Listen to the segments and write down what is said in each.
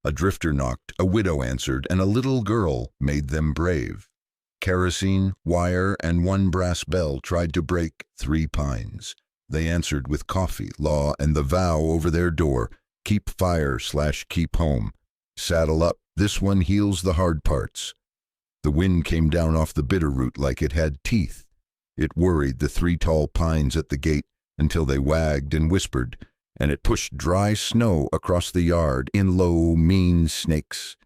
A drifter knocked, a widow answered, and a little girl made them brave. Kerosene, wire, and one brass bell tried to break 3 pines. They answered with coffee, law, and the vow over their door, keep fire/keep home. Saddle up, this one heals the hard parts. The wind came down off the bitter root like it had teeth. It worried the 3 tall pines at the gate until they wagged and whispered, and it pushed dry snow across the yard in low, mean snakes.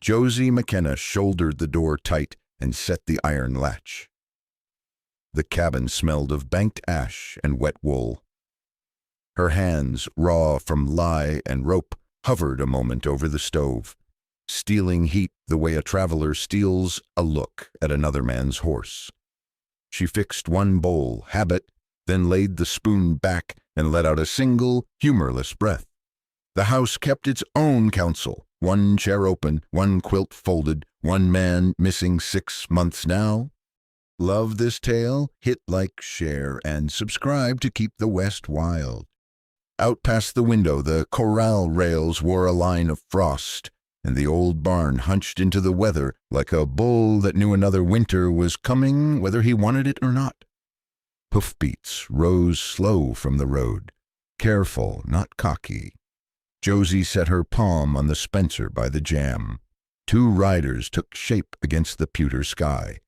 Josie McKenna shouldered the door tight and set the iron latch. The cabin smelled of banked ash and wet wool. Her hands, raw from lye and rope, hovered a moment over the stove, stealing heat the way a traveler steals a look at another man's horse. She fixed one bowl, habit, then laid the spoon back and let out a single, humorless breath. The house kept its own counsel, 1 chair open, 1 quilt folded, 1 man missing 6 months now. Love this tale? Hit like, share, and subscribe to keep the West wild. Out past the window, the corral rails wore a line of frost, and the old barn hunched into the weather like a bull that knew another winter was coming whether he wanted it or not. Hoofbeats rose slow from the road, careful, not cocky. Josie set her palm on the Spencer by the jam. 2 riders took shape against the pewter sky.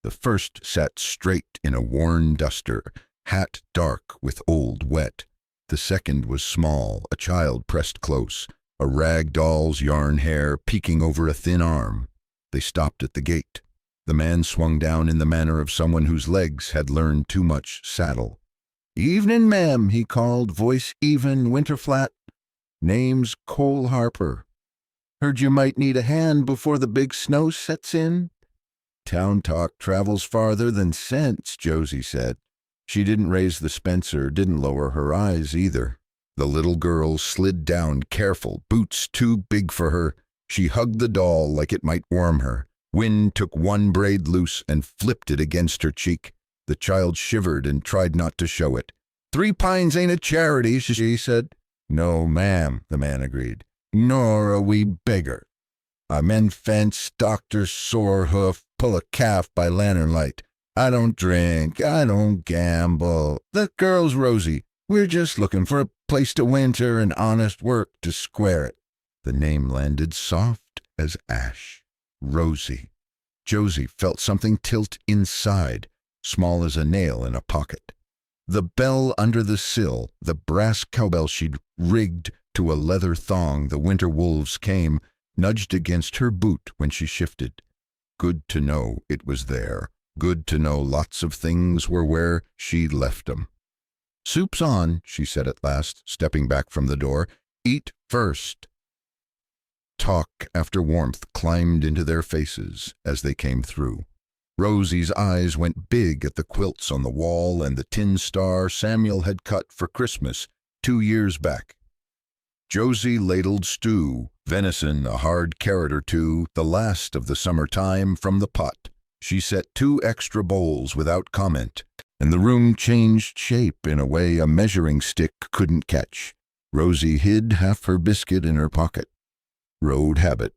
The first sat straight in a worn duster, hat dark with old wet. The second was small, a child pressed close, a rag doll's yarn hair peeking over a thin arm. They stopped at the gate. The man swung down in the manner of someone whose legs had learned too much saddle. "Evening, ma'am," he called, voice even, winter flat. "Name's Cole Harper. Heard you might need a hand before the big snow sets in." "Town talk travels farther than sense," Josie said. She didn't raise the Spencer, didn't lower her eyes either. The little girl slid down careful, boots too big for her. She hugged the doll like it might warm her. Wind took 1 braid loose and flipped it against her cheek. The child shivered and tried not to show it. 3 pines ain't a charity," she said. "No, ma'am," the man agreed. "Nor a wee beggar. I mend fence, doctor, sore hoof, pull a calf by lantern light. I don't drink, I don't gamble. The girl's Rosie. We're just looking for a place to winter and honest work to square it." The name landed soft as ash. Rosie. Josie felt something tilt inside, small as a nail in a pocket. The bell under the sill, the brass cowbell she'd rigged to a leather thong the winter wolves came, nudged against her boot when she shifted. Good to know it was there. Good to know lots of things were where she left 'em. "Soup's on," she said at last, stepping back from the door. "Eat first." Talk after warmth climbed into their faces as they came through. Rosie's eyes went big at the quilts on the wall and the tin star Samuel had cut for Christmas 2 years back. Josie ladled stew, venison, a hard carrot or 2, the last of the summer time, from the pot. She set 2 extra bowls without comment, and the room changed shape in a way a measuring stick couldn't catch. Rosie hid half her biscuit in her pocket. Road habit.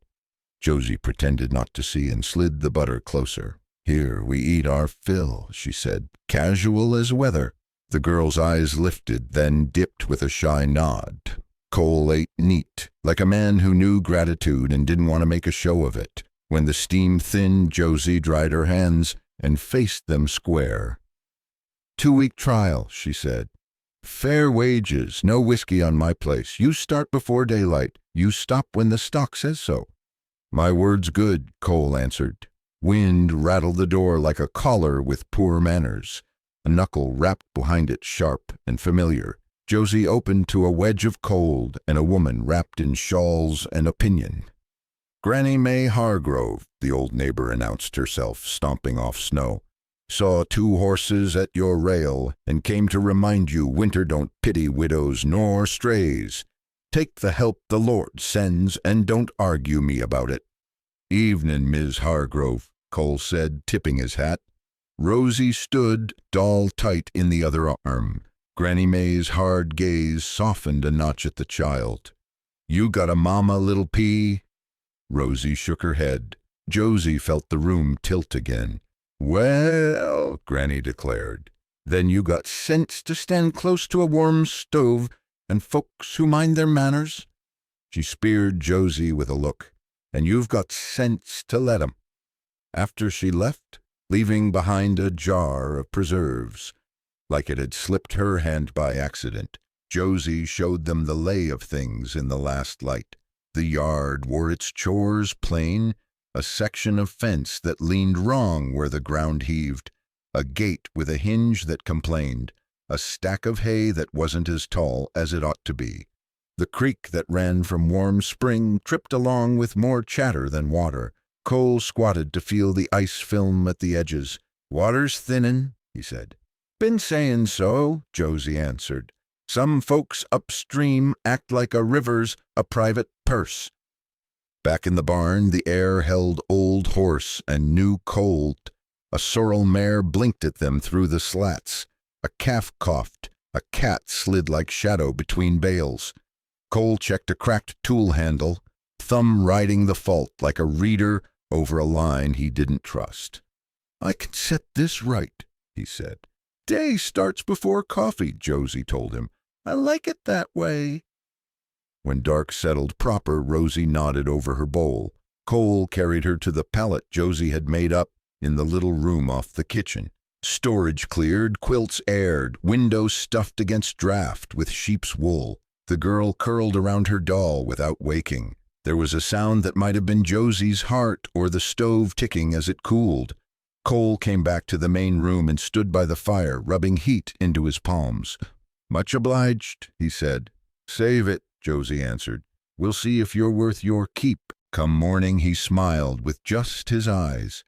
Josie pretended not to see and slid the butter closer. "Here we eat our fill," she said, casual as weather. The girl's eyes lifted, then dipped with a shy nod. Cole ate neat, like a man who knew gratitude and didn't want to make a show of it. When the steam thinned, Josie dried her hands and faced them square. 2-week trial," she said. "Fair wages, no whiskey on my place. You start before daylight. You stop when the stock says so." "My word's good," Cole answered. Wind rattled the door like a collar with poor manners. A knuckle rapped behind it, sharp and familiar. Josie opened to a wedge of cold and a woman wrapped in shawls and opinion. "Granny May Hargrove," the old neighbor announced herself, stomping off snow. "Saw 2 horses at your rail and came to remind you winter don't pity widows nor strays. Take the help the Lord sends and don't argue me about it." "Evening, Miss Hargrove," Cole said, tipping his hat. Rosie stood, doll tight in the other arm. Granny May's hard gaze softened a notch at the child. You got a mama, little pea? Rosie shook her head. Josie felt the room tilt again. Well, Granny declared, then you got sense to stand close to a warm stove and folks who mind their manners? She speared Josie with a look. And you've got sense to let 'em. After she left, leaving behind a jar of preserves, like it had slipped her hand by accident, Josie showed them the lay of things in the last light. The yard wore its chores plain, a section of fence that leaned wrong where the ground heaved, a gate with a hinge that complained, a stack of hay that wasn't as tall as it ought to be. The creek that ran from Warm Spring tripped along with more chatter than water. Cole squatted to feel the ice film at the edges. Water's thinnin', he said. Been sayin' so, Josie answered. Some folks upstream act like a river's a private purse. Back in the barn, the air held Old Horse and New Colt. A sorrel mare blinked at them through the slats. A calf coughed. A cat slid like shadow between bales. Cole checked a cracked tool handle, thumb riding the fault like a reader over a line he didn't trust. I can set this right, he said. Day starts before coffee, Josie told him. I like it that way. When dark settled proper, Rosie nodded over her bowl. Cole carried her to the pallet Josie had made up in the little room off the kitchen. Storage cleared, quilts aired, windows stuffed against draft with sheep's wool. The girl curled around her doll without waking. There was a sound that might have been Josie's heart or the stove ticking as it cooled. Cole came back to the main room and stood by the fire, rubbing heat into his palms. Much obliged, he said. Save it, Josie answered. We'll see if you're worth your keep. Come morning, he smiled with just his eyes.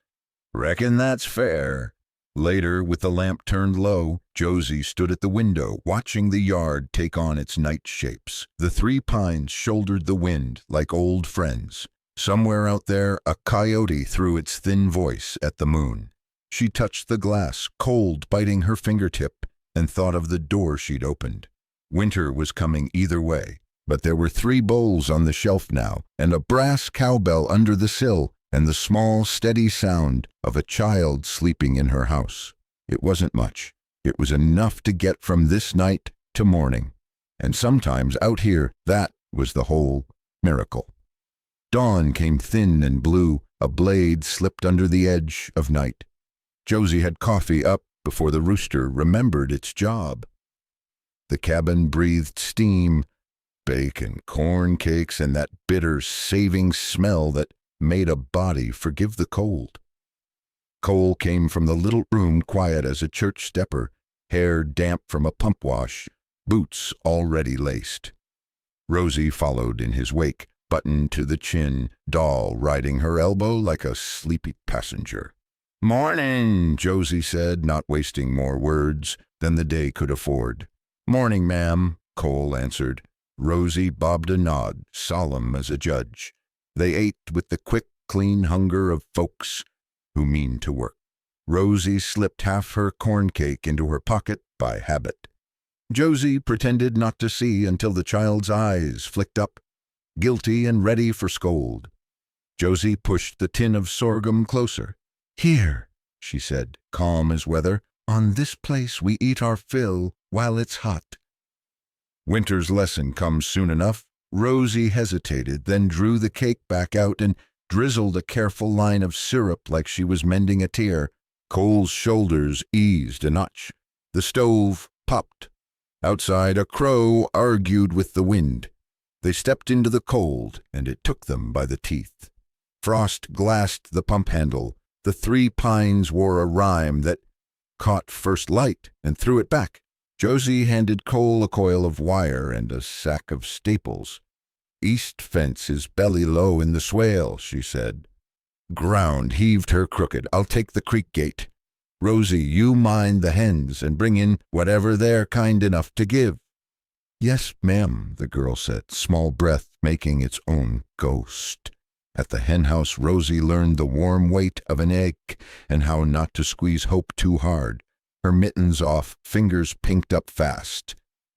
Reckon that's fair. Later, with the lamp turned low, Josie stood at the window, watching the yard take on its night shapes. The three pines shouldered the wind like old friends. Somewhere out there, a coyote threw its thin voice at the moon. She touched the glass, cold biting her fingertip, and thought of the door she'd opened. Winter was coming either way, but there were 3 bowls on the shelf now, and a brass cowbell under the sill, and the small, steady sound of a child sleeping in her house. It wasn't much. It was enough to get from this night to morning. And sometimes out here, that was the whole miracle. Dawn came thin and blue. A blade slipped under the edge of night. Josie had coffee up before the rooster remembered its job. The cabin breathed steam, bacon, corn cakes, and that bitter, saving smell that made a body forgive the cold. Cole came from the little room quiet as a church stepper, hair damp from a pump wash, boots already laced. Rosie followed in his wake, buttoned to the chin, doll riding her elbow like a sleepy passenger. Morning, Josie said, not wasting more words than the day could afford. Morning, ma'am, Cole answered. Rosie bobbed a nod, solemn as a judge. They ate with the quick, clean hunger of folks who mean to work. Rosie slipped half her corn cake into her pocket by habit. Josie pretended not to see until the child's eyes flicked up, guilty and ready for scold. Josie pushed the tin of sorghum closer. Here, she said, calm as weather, on this place we eat our fill while it's hot. Winter's lesson comes soon enough. Rosie hesitated, then drew the cake back out and drizzled a careful line of syrup like she was mending a tear. Cole's shoulders eased a notch. The stove popped. Outside, a crow argued with the wind. They stepped into the cold, and it took them by the teeth. Frost glassed the pump handle. The 3 pines wore a rhyme that caught first light and threw it back. Josie handed Cole a coil of wire and a sack of staples. East fence is belly low in the swale, she said. Ground heaved her crooked. I'll take the creek gate. Rosie, you mind the hens and bring in whatever they're kind enough to give. Yes, ma'am, the girl said, small breath making its own ghost. At the henhouse, Rosie learned the warm weight of an egg and how not to squeeze hope too hard. Her mittens off, fingers pinked up fast.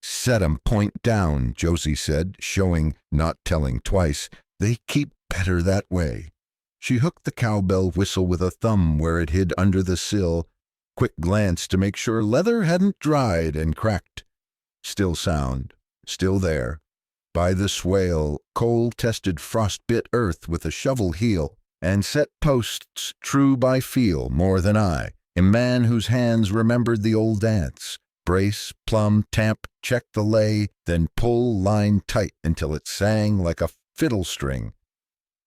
Set 'em point down, Josie said, showing, not telling twice. They keep better that way. She hooked the cowbell whistle with a thumb where it hid under the sill. Quick glance to make sure leather hadn't dried and cracked. Still sound, still there. By the swale, Cole tested frost-bit earth with a shovel heel, and set posts true by feel more than I, a man whose hands remembered the old dance. Brace, plumb, tamp, check the lay, then pull line tight until it sang like a fiddle string.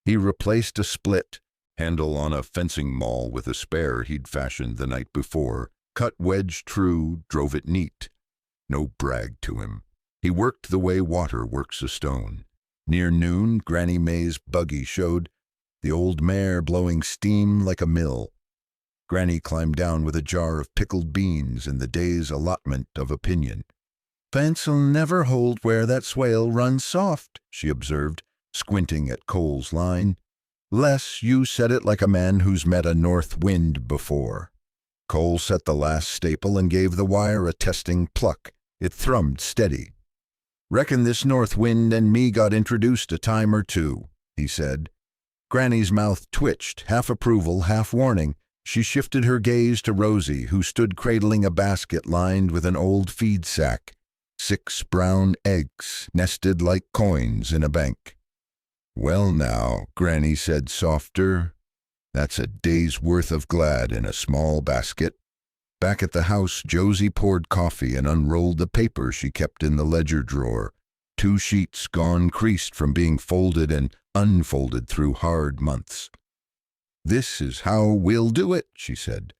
He replaced a split handle on a fencing maul with a spare he'd fashioned the night before, cut wedge true, drove it neat. No brag to him. He worked the way water works a stone. Near noon, Granny May's buggy showed, the old mare blowing steam like a mill. Granny climbed down with a jar of pickled beans and the day's allotment of opinion. "Fence'll never hold where that swale runs soft," she observed, squinting at Cole's line. "'Less you said it like a man who's met a north wind before." Cole set the last staple and gave the wire a testing pluck. It thrummed steady. "Reckon this north wind and me got introduced a time or two," he said. Granny's mouth twitched, half approval, half warning. She shifted her gaze to Rosie, who stood cradling a basket lined with an old feed sack. 6 brown eggs, nested like coins in a bank. "Well now," Granny said softer, "that's a day's worth of glad in a small basket." Back at the house, Josie poured coffee and unrolled the paper she kept in the ledger drawer. 2 sheets gone creased from being folded and unfolded through hard months. "This is how we'll do it," she said.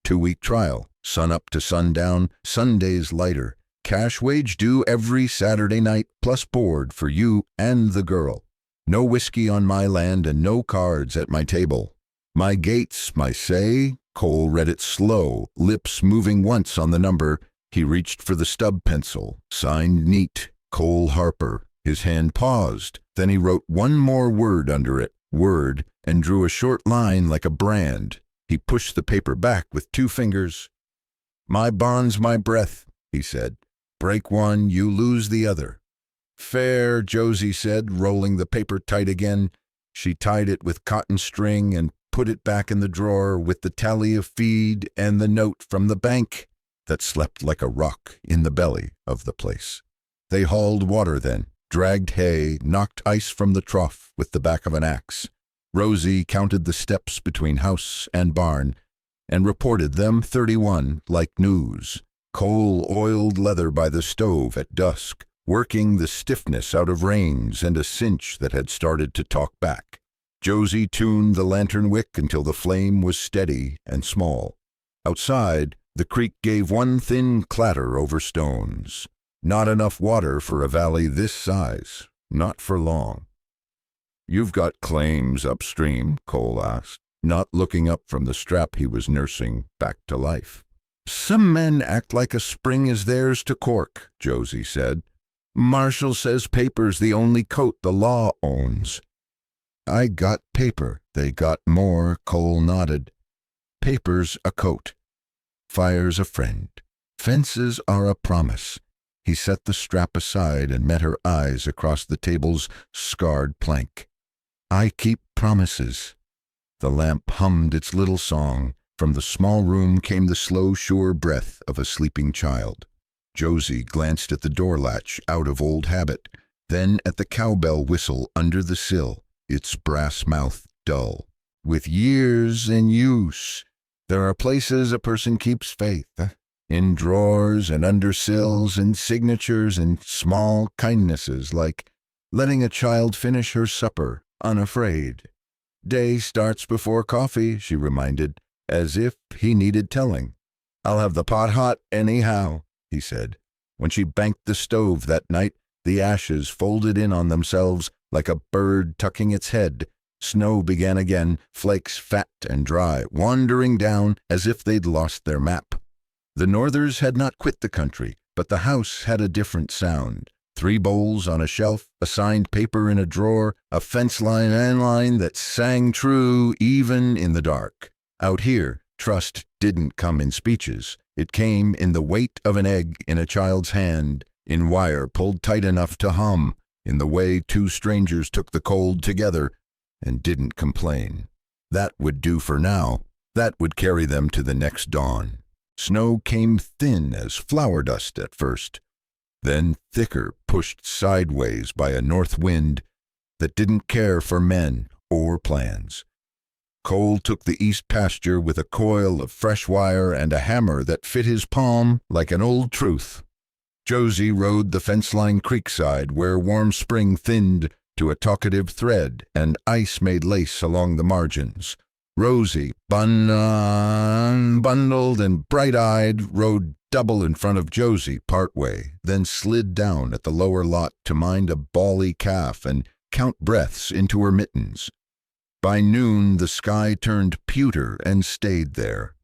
2-week trial, sun up to sundown, Sundays lighter. Cash wage due every Saturday night, plus board for you and the girl. No whiskey on my land and no cards at my table. My gates, my say. Cole read it slow, lips moving once on the number. He reached for the stub pencil, signed neat, Cole Harper. His hand paused, then he wrote one more word under it, word, and drew a short line like a brand. He pushed the paper back with 2 fingers. "My bond's my breath," he said. "Break one, you lose the other." "Fair," Josie said, rolling the paper tight again. She tied it with cotton string and put it back in the drawer with the tally of feed and the note from the bank that slept like a rock in the belly of the place. They hauled water then, dragged hay, knocked ice from the trough with the back of an axe. Rosie counted the steps between house and barn and reported them 31 like news. Cole oiled leather by the stove at dusk, working the stiffness out of reins and a cinch that had started to talk back. Josie tuned the lantern wick until the flame was steady and small. Outside, the creek gave one thin clatter over stones. Not enough water for a valley this size, not for long. "You've got claims upstream?" Cole asked, not looking up from the strap he was nursing back to life. "Some men act like a spring is theirs to cork," Josie said. "Marshall says paper's the only coat the law owns." "I got paper, they got more," Cole nodded. "Paper's a coat. Fire's a friend. Fences are a promise." He set the strap aside and met her eyes across the table's scarred plank. "I keep promises." The lamp hummed its little song. From the small room came the slow, sure breath of a sleeping child. Josie glanced at the door latch out of old habit, then at the cowbell whistle under the sill, its brass mouth dull. With years in use, there are places a person keeps faith, in drawers and under sills and signatures and small kindnesses like letting a child finish her supper unafraid. "Day starts before coffee," she reminded, as if he needed telling. "I'll have the pot hot anyhow," he said. When she banked the stove that night, the ashes folded in on themselves like a bird tucking its head. Snow began again, flakes fat and dry, wandering down as if they'd lost their map. The Northers had not quit the country, but the house had a different sound. 3 bowls on a shelf, a signed paper in a drawer, a fence line and line that sang true even in the dark. Out here, trust didn't come in speeches. It came in the weight of an egg in a child's hand, in wire pulled tight enough to hum, in the way two strangers took the cold together and didn't complain. That would do for now. That would carry them to the next dawn. Snow came thin as flour dust at first, then thicker, pushed sideways by a north wind that didn't care for men or plans. Cole took the east pasture with a coil of fresh wire and a hammer that fit his palm like an old truth. Josie rode the fence-line creekside where warm spring thinned to a talkative thread and ice made lace along the margins. Rosie, bundled and bright-eyed, rode double in front of Josie partway, then slid down at the lower lot to mind a bally calf and count breaths into her mittens. By noon the sky turned pewter and stayed there.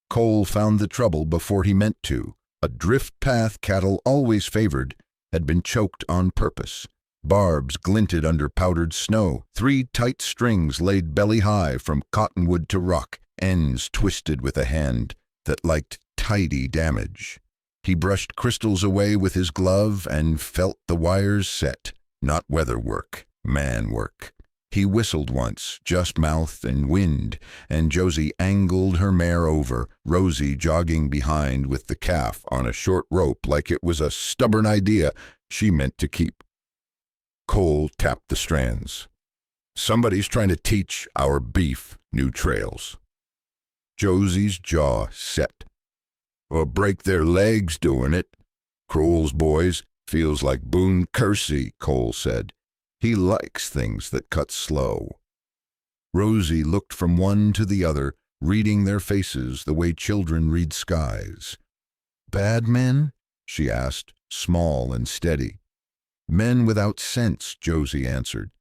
Cole found the trouble before he meant to. A drift path cattle always favored had been choked on purpose. Barbs glinted under powdered snow. 3 tight strings laid belly-high from cottonwood to rock, ends twisted with a hand that liked tidy damage. He brushed crystals away with his glove and felt the wires set. Not weather work, man work. He whistled once, just mouth and wind, and Josie angled her mare over, Rosie jogging behind with the calf on a short rope like it was a stubborn idea she meant to keep. Cole tapped the strands. Somebody's trying to teach our beef new trails. Josie's jaw set. Or break their legs doing it. Kroll's boys feels like Boone Kersey, Cole said. He likes things that cut slow. Rosie looked from one to the other, reading their faces the way children read skies. Bad men? She asked, small and steady. Men without sense, Josie answered,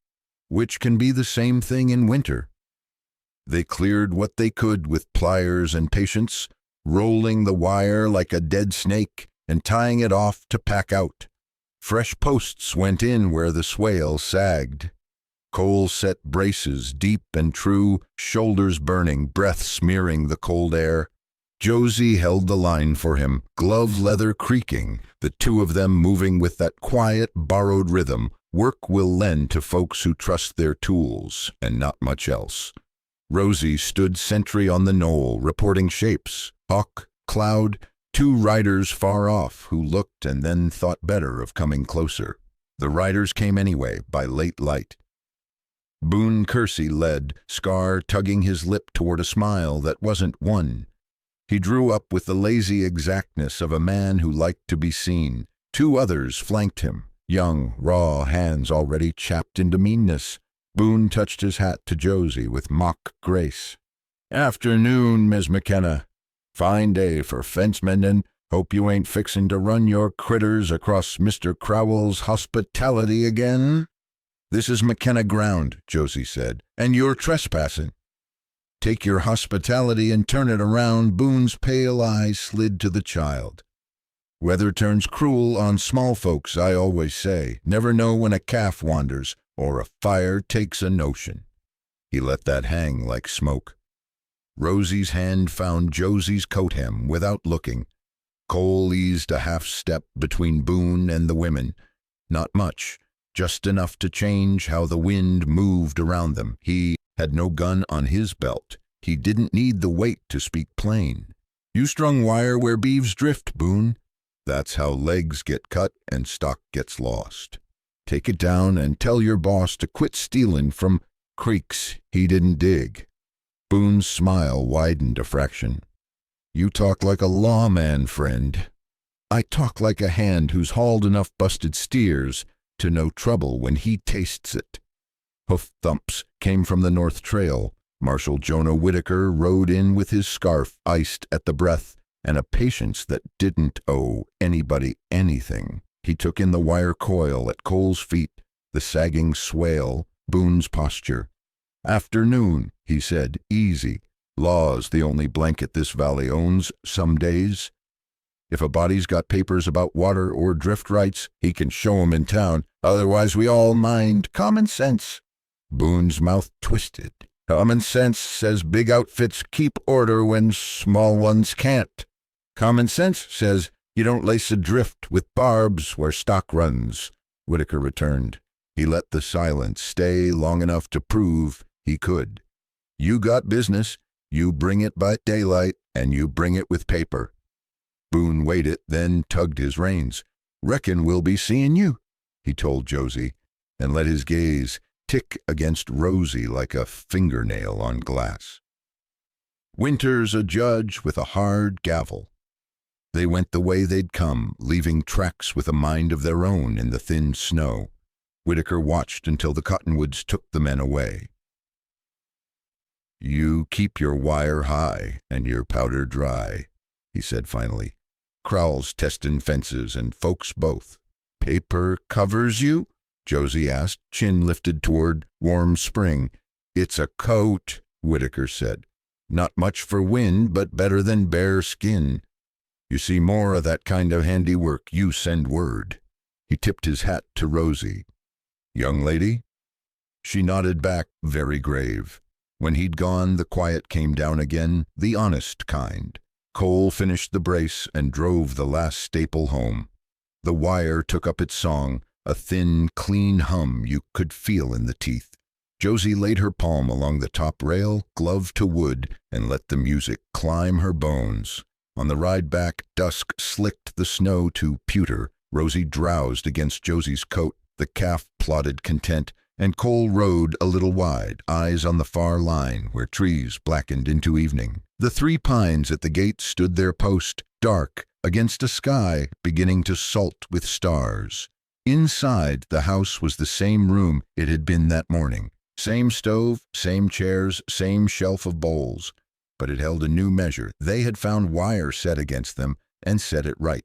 which can be the same thing in winter. They cleared what they could with pliers and patience, rolling the wire like a dead snake and tying it off to pack out. Fresh posts went in where the swale sagged. Cole set braces deep and true, shoulders burning, breath smearing the cold air. Josie held the line for him, glove leather creaking, the two of them moving with that quiet, borrowed rhythm work will lend to folks who trust their tools and not much else. Rosie stood sentry on the knoll, reporting shapes, hawk, cloud, 2 riders far off who looked and then thought better of coming closer. The riders came anyway, by late light. Boone Kersey led, Scar tugging his lip toward a smile that wasn't one. He drew up with the lazy exactness of a man who liked to be seen. 2 others flanked him, young, raw hands already chapped into meanness. Boone touched his hat to Josie with mock grace. Afternoon, Miss McKenna. Fine day for fence mending. Hope you ain't fixing to run your critters across Mr. Crowell's hospitality again. This is McKenna ground, Josie said, and you're trespassing. Take your hospitality and turn it around. Boone's pale eyes slid to the child. Weather turns cruel on small folks, I always say. Never know when a calf wanders or a fire takes a notion. He let that hang like smoke. Rosie's hand found Josie's coat hem without looking. Cole eased a half step between Boone and the women. Not much, just enough to change how the wind moved around them. He had no gun on his belt. He didn't need the weight to speak plain. You strung wire where beeves drift, Boone. That's how legs get cut and stock gets lost. Take it down and tell your boss to quit stealing from creeks he didn't dig. Boone's smile widened a fraction. You talk like a lawman, friend. I talk like a hand who's hauled enough busted steers to know trouble when he tastes it. Hoof thumps came from the north trail. Marshal Jonah Whitaker rode in with his scarf iced at the breath and a patience that didn't owe anybody anything. He took in the wire coil at Cole's feet, the sagging swale, Boone's posture. Afternoon, he said, easy. Law's the only blanket this valley owns some days. If a body's got papers about water or drift rights, he can show 'em in town. Otherwise we all mind common sense. Boone's mouth twisted. Common sense says big outfits keep order when small ones can't. Common sense says You don't lace adrift with barbs where stock runs, Whitaker returned. He let the silence stay long enough to prove he could. You got business, you bring it by daylight, and you bring it with paper. Boone waited, then tugged his reins. Reckon we'll be seeing you, he told Josie, and let his gaze tick against Rosie like a fingernail on glass. Winter's a judge with a hard gavel. They went the way they'd come, leaving tracks with a mind of their own in the thin snow. Whitaker watched until the cottonwoods took the men away. You keep your wire high and your powder dry, he said finally. Crowls testin' fences and folks both. Paper covers you? Josie asked, chin lifted toward warm spring. It's a coat, Whitaker said. Not much for wind, but better than bare skin. You see more of that kind of handiwork, you send word. He tipped his hat to Rosie. Young lady? She nodded back, very grave. When he'd gone, the quiet came down again, the honest kind. Cole finished the brace and drove the last staple home. The wire took up its song, a thin, clean hum you could feel in the teeth. Josie laid her palm along the top rail, glove to wood, and let the music climb her bones. On the ride back, dusk slicked the snow to pewter. Rosie drowsed against Josie's coat. The calf plodded content, and Cole rode a little wide, eyes on the far line where trees blackened into evening. The 3 pines at the gate stood their post, dark, against a sky beginning to salt with stars. Inside, the house was the same room it had been that morning. Same stove, same chairs, same shelf of bowls. But it held a new measure. They had found wire set against them and set it right.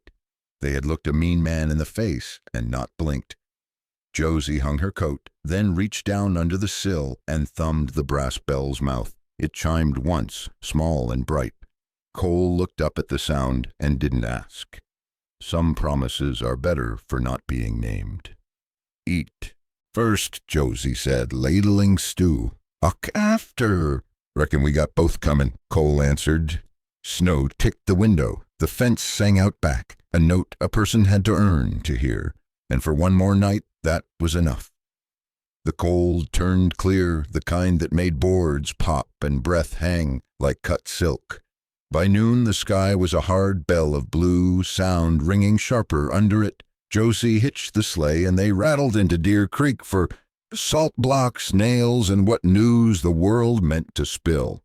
They had looked a mean man in the face and not blinked. Josie hung her coat, then reached down under the sill and thumbed the brass bell's mouth. It chimed once, small and bright. Cole looked up at the sound and didn't ask. Some promises are better for not being named. Eat. First, Josie said, ladling stew. Uck after. Reckon we got both comin', Cole answered. Snow ticked the window. The fence sang out back, a note a person had to earn to hear. And for one more night, that was enough. The cold turned clear, the kind that made boards pop and breath hang like cut silk. By noon, the sky was a hard bell of blue, sound ringing sharper under it. Josie hitched the sleigh, and they rattled into Deer Creek for salt blocks, nails, and what news the world meant to spill.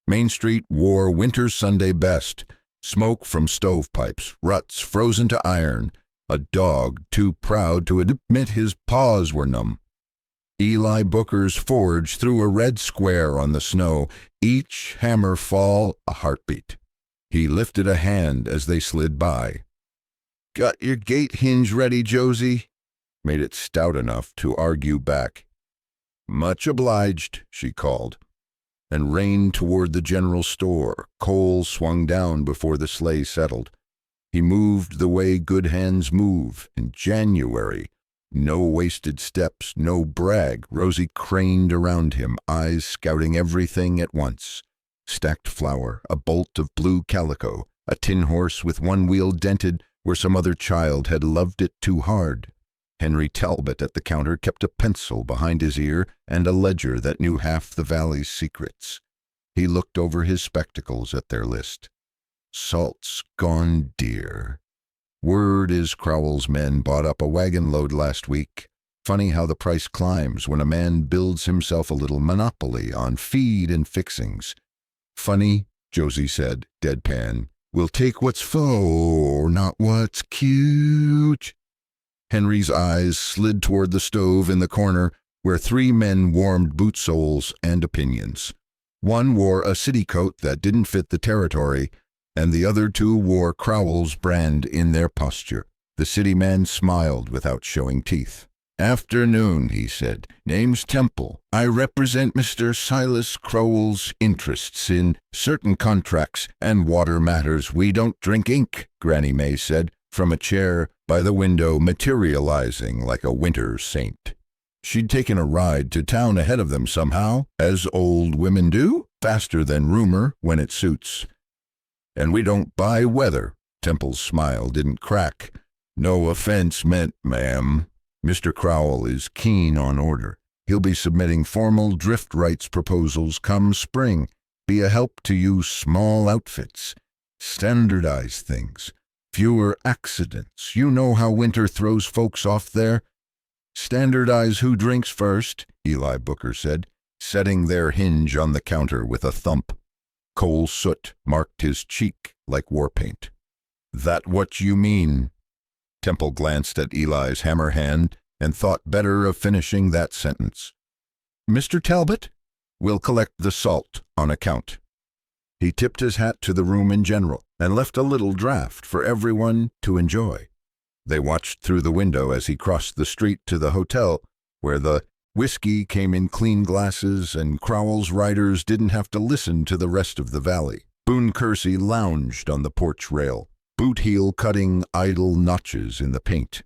Main Street wore winter's Sunday best, smoke from stovepipes, ruts frozen to iron, a dog too proud to admit his paws were numb. Eli Booker's forge threw a red square on the snow, each hammer fall a heartbeat. He lifted a hand as they slid by. Got your gate hinge ready, Josie? Made it stout enough to argue back. Much obliged, she called, and reined toward the general store. Cole swung down before the sleigh settled. He moved the way good hands move in January. No wasted steps, no brag. Rosie craned around him, eyes scouting everything at once. Stacked flour, a bolt of blue calico, a tin horse with one wheel dented where some other child had loved it too hard. Henry Talbot at the counter kept a pencil behind his ear and a ledger that knew half the valley's secrets. He looked over his spectacles at their list. Salt's gone dear. Word is Crowell's men bought up a wagon load last week. Funny how the price climbs when a man builds himself a little monopoly on feed and fixings. Funny, Josie said, deadpan. We'll take what's faux, not what's cute. Henry's eyes slid toward the stove in the corner where 3 men warmed boot soles and opinions. One wore a city coat that didn't fit the territory, and the other 2 wore Crowell's brand in their posture. The city man smiled without showing teeth. Afternoon, he said. Name's Temple. I represent Mr. Silas Crowell's interests in certain contracts and water matters. We don't drink ink, Granny May said, from a chair by the window materializing like a winter saint. She'd taken a ride to town ahead of them somehow, as old women do, faster than rumor when it suits. And we don't buy weather, Temple's smile didn't crack. "No offense meant, ma'am. Mr. Crowell is keen on order. He'll be submitting formal drift rights proposals come spring. Be a help to you small outfits. Standardize things. Fewer accidents. You know how winter throws folks off there." "Standardize who drinks first," Eli Booker said, setting their hinge on the counter with a thump. Coal soot marked his cheek like war paint. "That what you mean?" Temple glanced at Eli's hammer hand and thought better of finishing that sentence. "Mr. Talbot, we'll collect the salt on account." He tipped his hat to the room in general and left a little draft for everyone to enjoy. They watched through the window as he crossed the street to the hotel, where the whiskey came in clean glasses and Crowell's riders didn't have to listen to the rest of the valley. Boone Kersey lounged on the porch rail, boot heel cutting idle notches in the paint.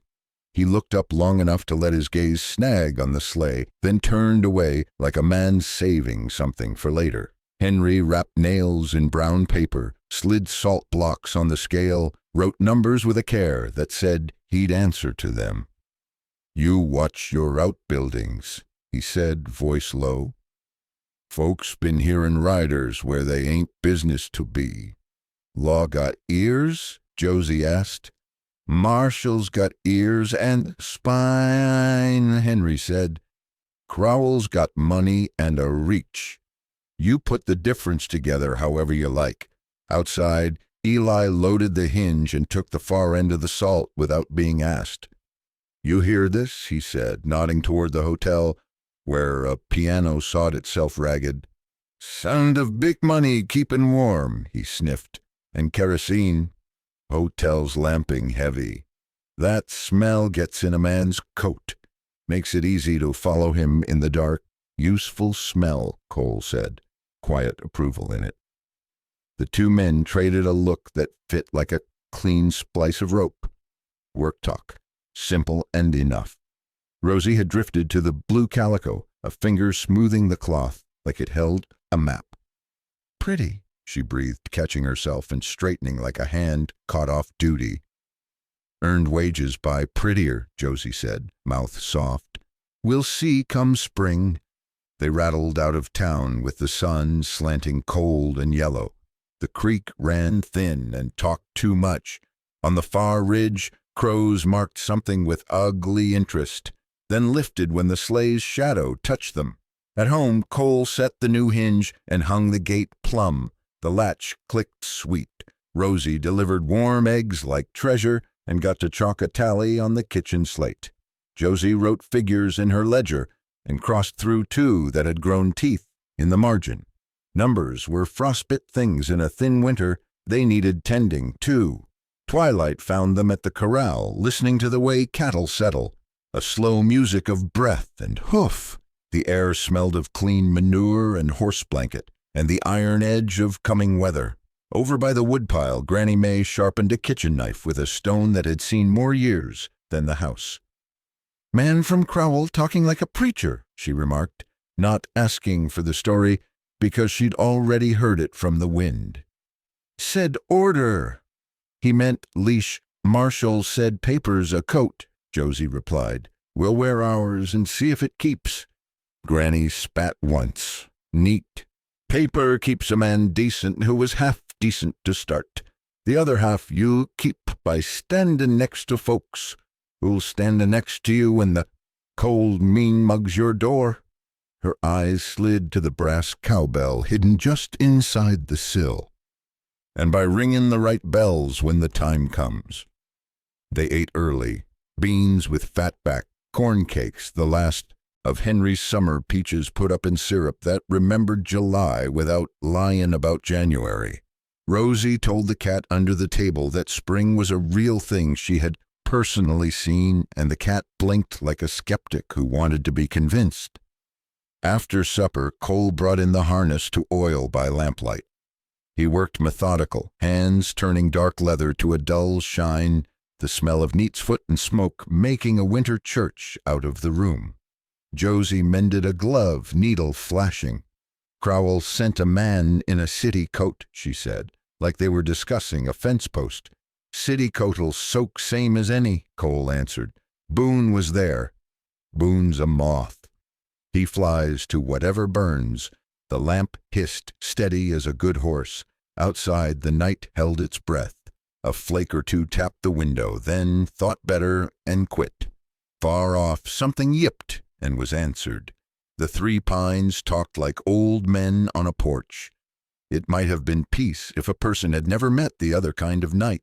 He looked up long enough to let his gaze snag on the sleigh, then turned away like a man saving something for later. Henry wrapped nails in brown paper, slid salt blocks on the scale, wrote numbers with a care that said he'd answer to them. "You watch your outbuildings," he said, voice low. "Folks been hearin' riders where they ain't business to be." "Law got ears?" Josie asked. "Marshall's got ears and spine," Henry said. "Crowell's got money and a reach. You put the difference together however you like." Outside, Eli loaded the hinge and took the far end of the salt without being asked. "You hear this?" he said, nodding toward the hotel, where a piano sawed itself ragged. "Sound of big money keepin' warm," he sniffed. "And kerosene. Hotel's lamping heavy. That smell gets in a man's coat. Makes it easy to follow him in the dark. Useful smell," Cole said, quiet approval in it. The two men traded a look that fit like a clean splice of rope. Work talk, simple and enough. Rosie had drifted to the blue calico, a finger smoothing the cloth like it held a map. "Pretty," she breathed, catching herself and straightening like a hand caught off duty. "Earned wages buy prettier," Josie said, mouth soft. "We'll see come spring." They rattled out of town with the sun slanting cold and yellow. The creek ran thin and talked too much. On the far ridge, crows marked something with ugly interest, then lifted when the sleigh's shadow touched them. At home, Cole set the new hinge and hung the gate plumb. The latch clicked sweet. Rosie delivered warm eggs like treasure and got to chalk a tally on the kitchen slate. Josie wrote figures in her ledger and crossed through two that had grown teeth in the margin. Numbers were frostbit things in a thin winter. They needed tending, too. Twilight found them at the corral, listening to the way cattle settle, a slow music of breath and hoof. The air smelled of clean manure and horse blanket, and the iron edge of coming weather. Over by the woodpile, Granny May sharpened a kitchen knife with a stone that had seen more years than the house. "Man from Crowell talking like a preacher," she remarked, not asking for the story because she'd already heard it from the wind. "Said order." "He meant leash. Marshall said papers a coat," Josie replied. "We'll wear ours and see if it keeps." Granny spat once. "Neat. Paper keeps a man decent who was half decent to start. The other half you keep by standin' next to folks who'll stand next to you when the cold mean mugs your door." Her eyes slid to the brass cowbell hidden just inside the sill. "And by ringing the right bells when the time comes." They ate early, beans with fatback, corn cakes, the last of Henry's summer peaches put up in syrup that remembered July without lying about January. Rosie told the cat under the table that spring was a real thing she had personally seen, and the cat blinked like a skeptic who wanted to be convinced. After supper, Cole brought in the harness to oil by lamplight. He worked methodical, hands turning dark leather to a dull shine, the smell of neat's foot and smoke making a winter church out of the room. Josie mended a glove, needle flashing. Crowell sent a man in a city coat, she said, like they were discussing a fence post. City coat'll soak same as any, Cole answered. Boone was there. Boone's a moth. He flies to whatever burns. The lamp hissed, steady as a good horse. Outside, the night held its breath. A flake or two tapped the window, then thought better and quit. Far off, something yipped and was answered. The three pines talked like old men on a porch. It might have been peace if a person had never met the other kind of night.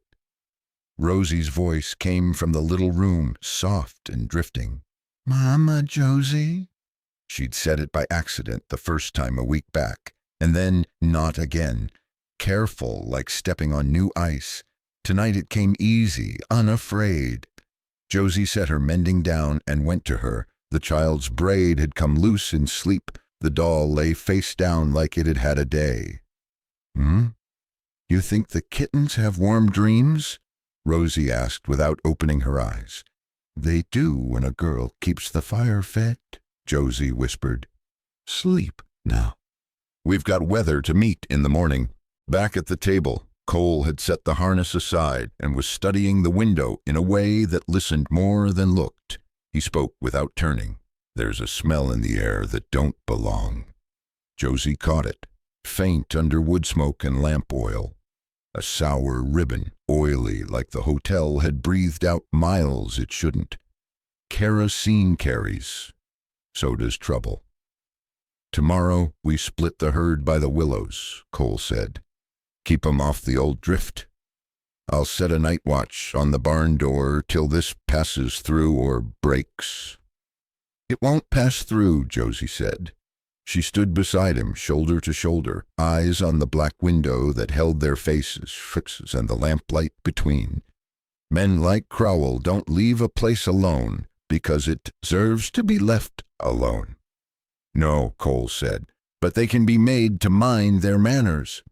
Rosie's voice came from the little room, soft and drifting. "Mama, Josie?" She'd said it by accident the first time a week back, and then not again. Careful, like stepping on new ice. Tonight it came easy, unafraid. Josie set her mending down and went to her. The child's braid had come loose in sleep. The doll lay face down like it had had a day. You think the kittens have warm dreams?" Rosie asked without opening her eyes. "They do when a girl keeps the fire fed," Josie whispered. "Sleep now." "We've got weather to meet in the morning." Back at the table, Cole had set the harness aside and was studying the window in a way that listened more than looked. He spoke without turning. "There's a smell in the air that don't belong." Josie caught it, faint under wood smoke and lamp oil. A sour ribbon, oily like the hotel had breathed out miles it shouldn't. Kerosene carries. So does trouble. "Tomorrow we split the herd by the willows," Cole said. "Keep 'em off the old drift. I'll set a night watch on the barn door till this passes through or breaks." "It won't pass through," Josie said. She stood beside him, shoulder to shoulder, eyes on the black window that held their faces, Fritz's, and the lamplight between. "Men like Crowell don't leave a place alone because it deserves to be left alone." "No," Cole said, "but they can be made to mind their manners."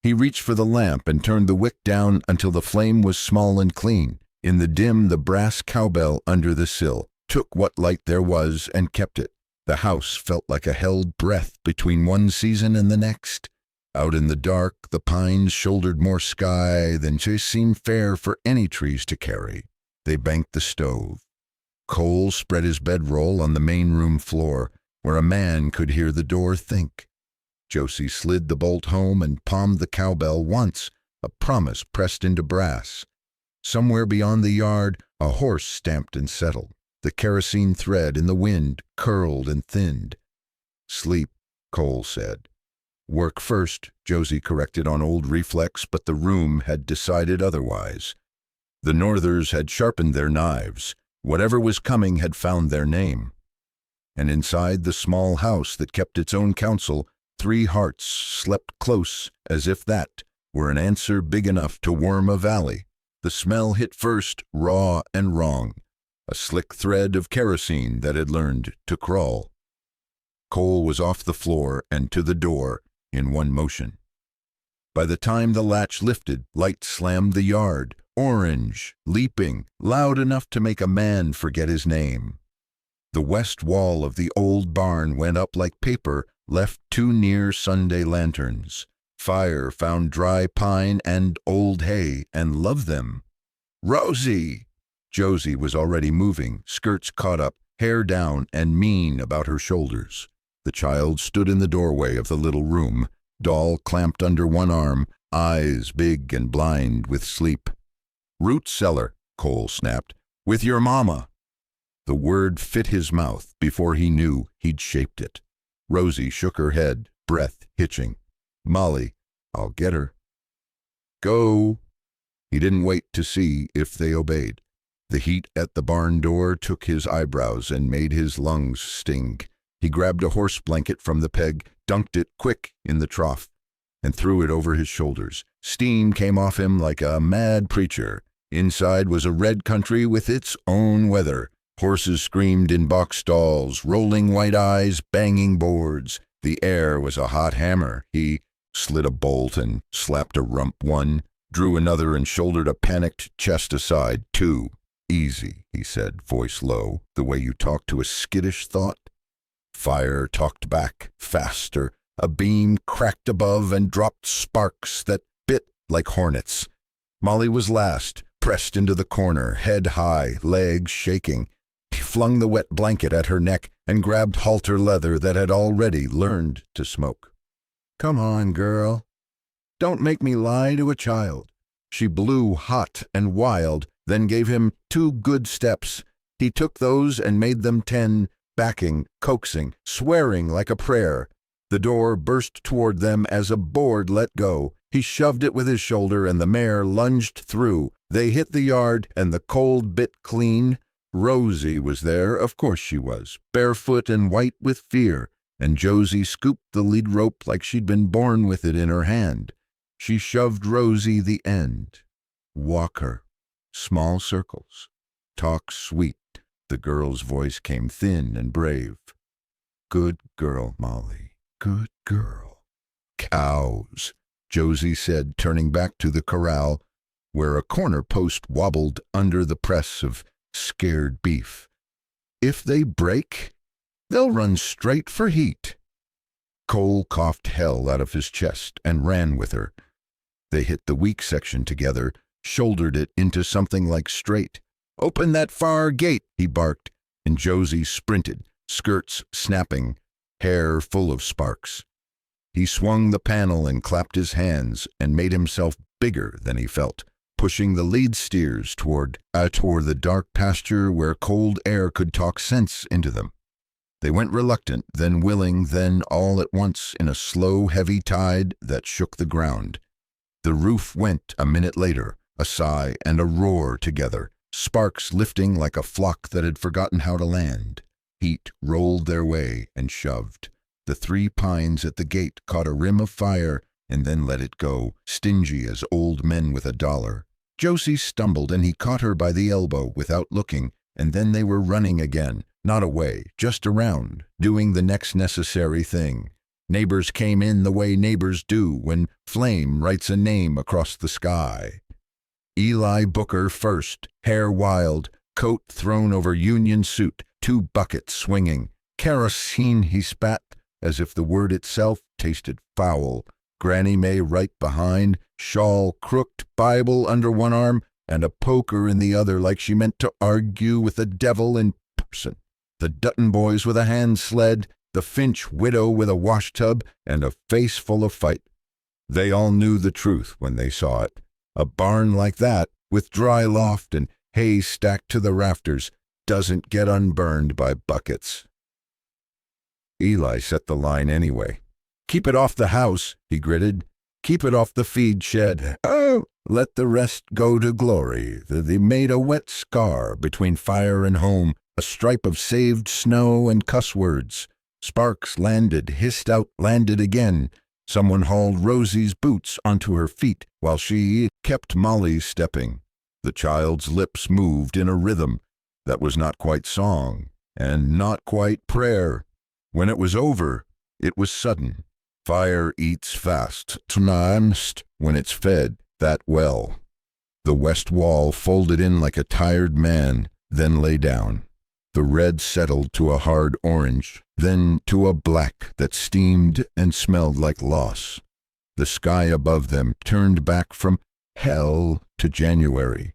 He reached for the lamp and turned the wick down until the flame was small and clean. In the dim, the brass cowbell under the sill took what light there was and kept it. The house felt like a held breath between one season and the next. Out in the dark, the pines shouldered more sky than just seemed fair for any trees to carry. They banked the stove. Cole spread his bedroll on the main room floor, where a man could hear the door think. Josie slid the bolt home and palmed the cowbell once, a promise pressed into brass. Somewhere beyond the yard, a horse stamped and settled. The kerosene thread in the wind curled and thinned. "Sleep," Cole said. "Work first," Josie corrected on old reflex, but the room had decided otherwise. The Northers had sharpened their knives. Whatever was coming had found their name. And inside the small house that kept its own counsel, three hearts slept close, as if that were an answer big enough to worm a valley. The smell hit first, raw and wrong. A slick thread of kerosene that had learned to crawl. Cole was off the floor and to the door in one motion. By the time the latch lifted, light slammed the yard, orange, leaping, loud enough to make a man forget his name. The west wall of the old barn went up like paper left too near Sunday lanterns. Fire found dry pine and old hay and loved them. "Rosie!" Josie was already moving, skirts caught up, hair down and mean about her shoulders. The child stood in the doorway of the little room, doll clamped under one arm, eyes big and blind with sleep. "Root cellar," Cole snapped. "With your mama." The word fit his mouth before he knew he'd shaped it. Rosie shook her head, breath hitching. "Molly, I'll get her." "Go." He didn't wait to see if they obeyed. The heat at the barn door took his eyebrows and made his lungs sting. He grabbed a horse blanket from the peg, dunked it quick in the trough, and threw it over his shoulders. Steam came off him like a mad preacher. Inside was a red country with its own weather. Horses screamed in box stalls, rolling white eyes, banging boards. The air was a hot hammer. He slid a bolt and slapped a rump one, drew another and shouldered a panicked chest aside. "Two. Easy," he said, voice low, the way you talk to a skittish thought. Fire talked back, faster. A beam cracked above and dropped sparks that bit like hornets. Molly was last, pressed into the corner, head high, legs shaking. He flung the wet blanket at her neck and grabbed halter leather that had already learned to smoke. "Come on, girl. Don't make me lie to a child." She blew hot and wild, then gave him 2 good steps. He took those and made them 10, backing, coaxing, swearing like a prayer. The door burst toward them as a board let go. He shoved it with his shoulder and the mare lunged through. They hit the yard and the cold bit clean. Rosie was there, of course she was, barefoot and white with fear, and Josie scooped the lead rope like she'd been born with it in her hand. She shoved Rosie the end. "Walk her. Small circles. Talk sweet." The girl's voice came thin and brave. "Good girl, Molly. Good girl." "Cows," Josie said, turning back to the corral, where a corner post wobbled under the press of scared beef. "If they break, they'll run straight for heat." Cole coughed hell out of his chest and ran with her. They hit the weak section together, shouldered it into something like straight. "Open that far gate," he barked, and Josie sprinted, skirts snapping, hair full of sparks. He swung the panel and clapped his hands and made himself bigger than he felt, pushing the lead steers toward the dark pasture where cold air could talk sense into them. They went reluctant, then willing, then all at once in a slow, heavy tide that shook the ground. The roof went a minute later, a sigh and a roar together, sparks lifting like a flock that had forgotten how to land. Heat rolled their way and shoved. The 3 pines at the gate caught a rim of fire and then let it go, stingy as old men with $1. Josie stumbled and he caught her by the elbow without looking, and then they were running again, not away, just around, doing the next necessary thing. Neighbors came in the way neighbors do when flame writes a name across the sky. Eli Booker first, hair wild, coat thrown over union suit, 2 buckets swinging. Kerosene, he spat, as if the word itself tasted foul. Granny May right behind, shawl crooked, Bible under one arm, and a poker in the other like she meant to argue with the devil in person. The Dutton boys with a hand sled, the Finch widow with a washtub, and a face full of fight. They all knew the truth when they saw it. A barn like that, with dry loft and hay stacked to the rafters, doesn't get unburned by buckets. Eli set the line anyway. "Keep it off the house," he gritted. "Keep it off the feed shed. Oh, let the rest go to glory." They made a wet scar between fire and home, a stripe of saved snow and cuss words. Sparks landed, hissed out, landed again. Someone hauled Rosie's boots onto her feet while she kept Molly stepping. The child's lips moved in a rhythm that was not quite song and not quite prayer. When it was over, it was sudden. Fire eats fast, sometimes when it's fed that well. The west wall folded in like a tired man, then lay down. The red settled to a hard orange, then to a black that steamed and smelled like loss. The sky above them turned back from hell to January.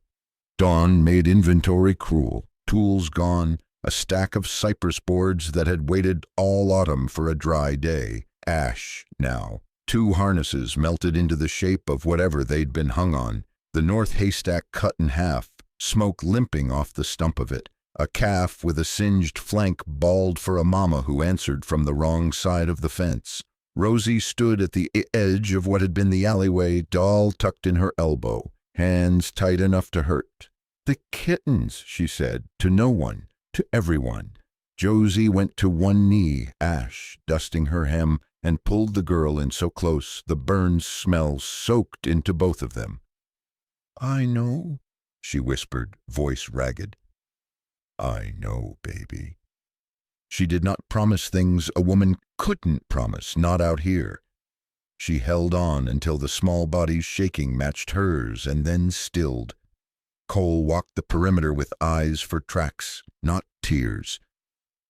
Dawn made inventory cruel, tools gone, a stack of cypress boards that had waited all autumn for a dry day. Ash now. 2 harnesses melted into the shape of whatever they'd been hung on. The north haystack cut in half, smoke limping off the stump of it. A calf with a singed flank bawled for a mama who answered from the wrong side of the fence. Rosie stood at the edge of what had been the alleyway, doll tucked in her elbow, hands tight enough to hurt. "The kittens," she said, to no one, to everyone. Josie went to one knee, Ash dusting her hem, and pulled the girl in so close the burn smell soaked into both of them. "I know," she whispered, voice ragged. "I know, baby." She did not promise things a woman couldn't promise, not out here. She held on until the small body's shaking matched hers and then stilled. Cole walked the perimeter with eyes for tracks, not tears.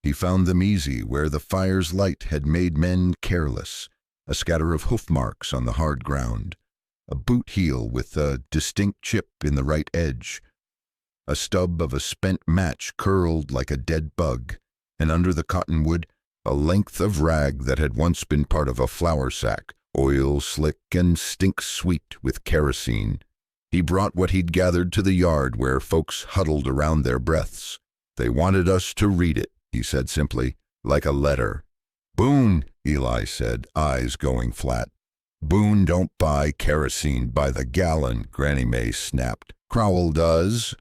He found them easy where the fire's light had made men careless, a scatter of hoof marks on the hard ground. a boot heel with a distinct chip in the right edge. A stub of a spent match curled like a dead bug, and under the cottonwood, a length of rag that had once been part of a flour sack, oil slick and stink-sweet with kerosene. He brought what he'd gathered to the yard where folks huddled around their breaths. They wanted us to read it, he said simply, like a letter. Boone, Eli said, eyes going flat. Boone don't buy kerosene by the gallon, Granny May snapped. Crowell does.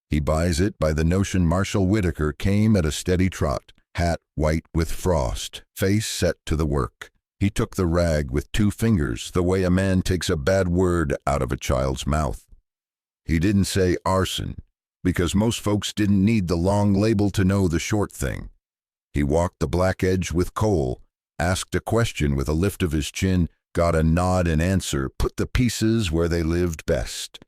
He buys it by the notion. Marshal Whitaker came at a steady trot, hat white with frost, face set to the work. He took the rag with 2 fingers, the way a man takes a bad word out of a child's mouth. He didn't say arson, because most folks didn't need the long label to know the short thing. He walked the black edge with Cole, asked a question with a lift of his chin, got a nod in answer, put the pieces where they lived best.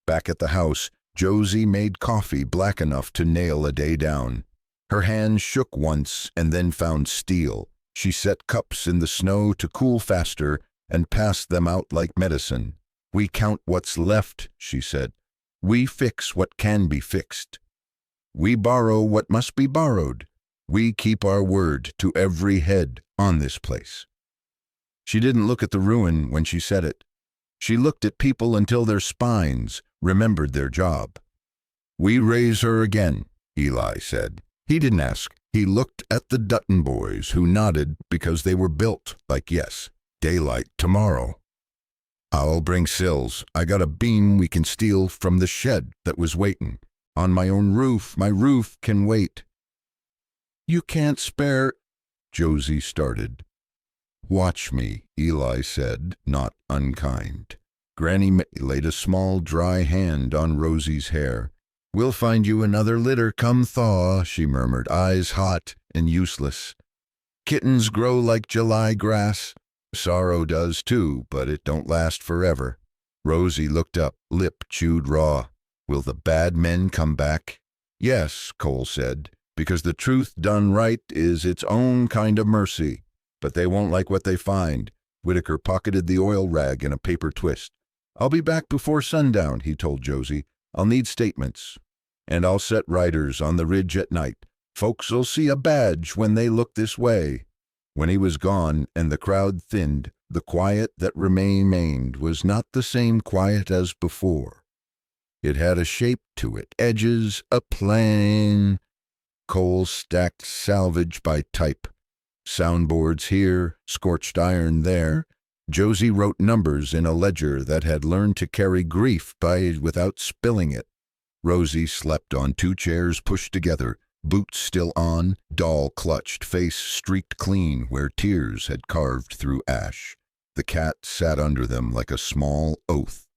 Back at the house, Josie made coffee black enough to nail a day down. Her hands shook once and then found steel. She set cups in the snow to cool faster and passed them out like medicine. We count what's left, she said. We fix what can be fixed. We borrow what must be borrowed. We keep our word to every head on this place. She didn't look at the ruin when she said it. She looked at people until their spines remembered their job. We raise her again, Eli said. He didn't ask. He looked at the Dutton boys, who nodded because they were built like yes, daylight tomorrow. I'll bring sills. I got a beam we can steal from the shed that was waiting. On my own roof. My roof can wait. You can't spare, Josie started. Watch me, Eli said, not unkind. Granny May laid a small, dry hand on Rosie's hair. We'll find you another litter come thaw, she murmured, eyes hot and useless. Kittens grow like July grass. Sorrow does too, but it don't last forever. Rosie looked up, lip chewed raw. Will the bad men come back? Yes, Cole said, because the truth done right is its own kind of mercy. But they won't like what they find. Whitaker pocketed the oil rag in a paper twist. I'll be back before sundown, he told Josie. I'll need statements. And I'll set riders on the ridge at night. Folks'll see a badge when they look this way. When he was gone and the crowd thinned, the quiet that remained was not the same quiet as before. It had a shape to it, edges, a plan. Coal stacked salvage by type. Soundboards here, scorched iron there. Josie wrote numbers in a ledger that had learned to carry grief without spilling it. Rosie slept on 2 chairs pushed together, boots still on, doll clutched, face streaked clean where tears had carved through ash. The cat sat under them like a small oath.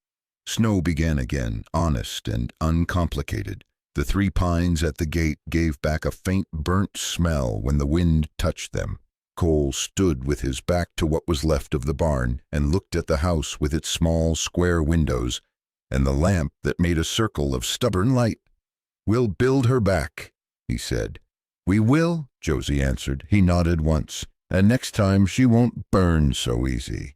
Snow began again, honest and uncomplicated. The 3 pines at the gate gave back a faint burnt smell when the wind touched them. Cole stood with his back to what was left of the barn and looked at the house with its small square windows and the lamp that made a circle of stubborn light. We'll build her back, he said. We will, Josie answered. He nodded once. And next time she won't burn so easy.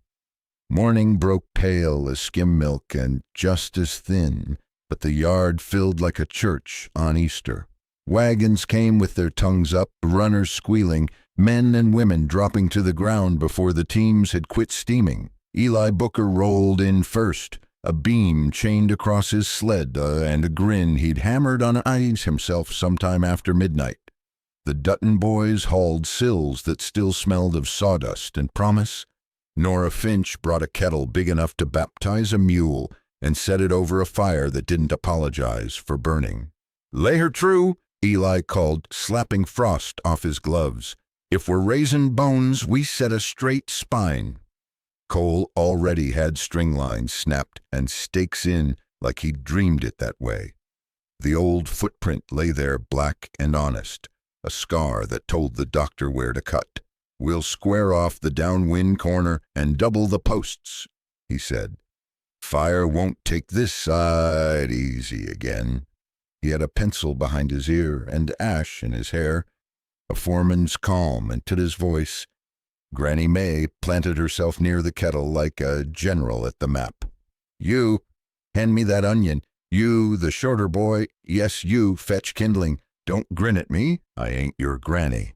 Morning broke pale as skim milk and just as thin, but the yard filled like a church on Easter. Wagons came with their tongues up, runners squealing, men and women dropping to the ground before the teams had quit steaming. Eli Booker rolled in first, a beam chained across his sled and a grin he'd hammered on ice himself sometime after midnight. The Dutton boys hauled sills that still smelled of sawdust and promise. Nora Finch brought a kettle big enough to baptize a mule and set it over a fire that didn't apologize for burning. Lay her true, Eli called, slapping frost off his gloves. If we're raising bones, we set a straight spine. Cole already had string lines snapped and stakes in like he'd dreamed it that way. The old footprint lay there black and honest, a scar that told the doctor where to cut. We'll square off the downwind corner and double the posts, he said. Fire won't take this side easy again. He had a pencil behind his ear and ash in his hair, a foreman's calm and to his voice. Granny May planted herself near the kettle like a general at the map. You, hand me that onion. You, the shorter boy, yes, you, fetch kindling. Don't grin at me, I ain't your granny.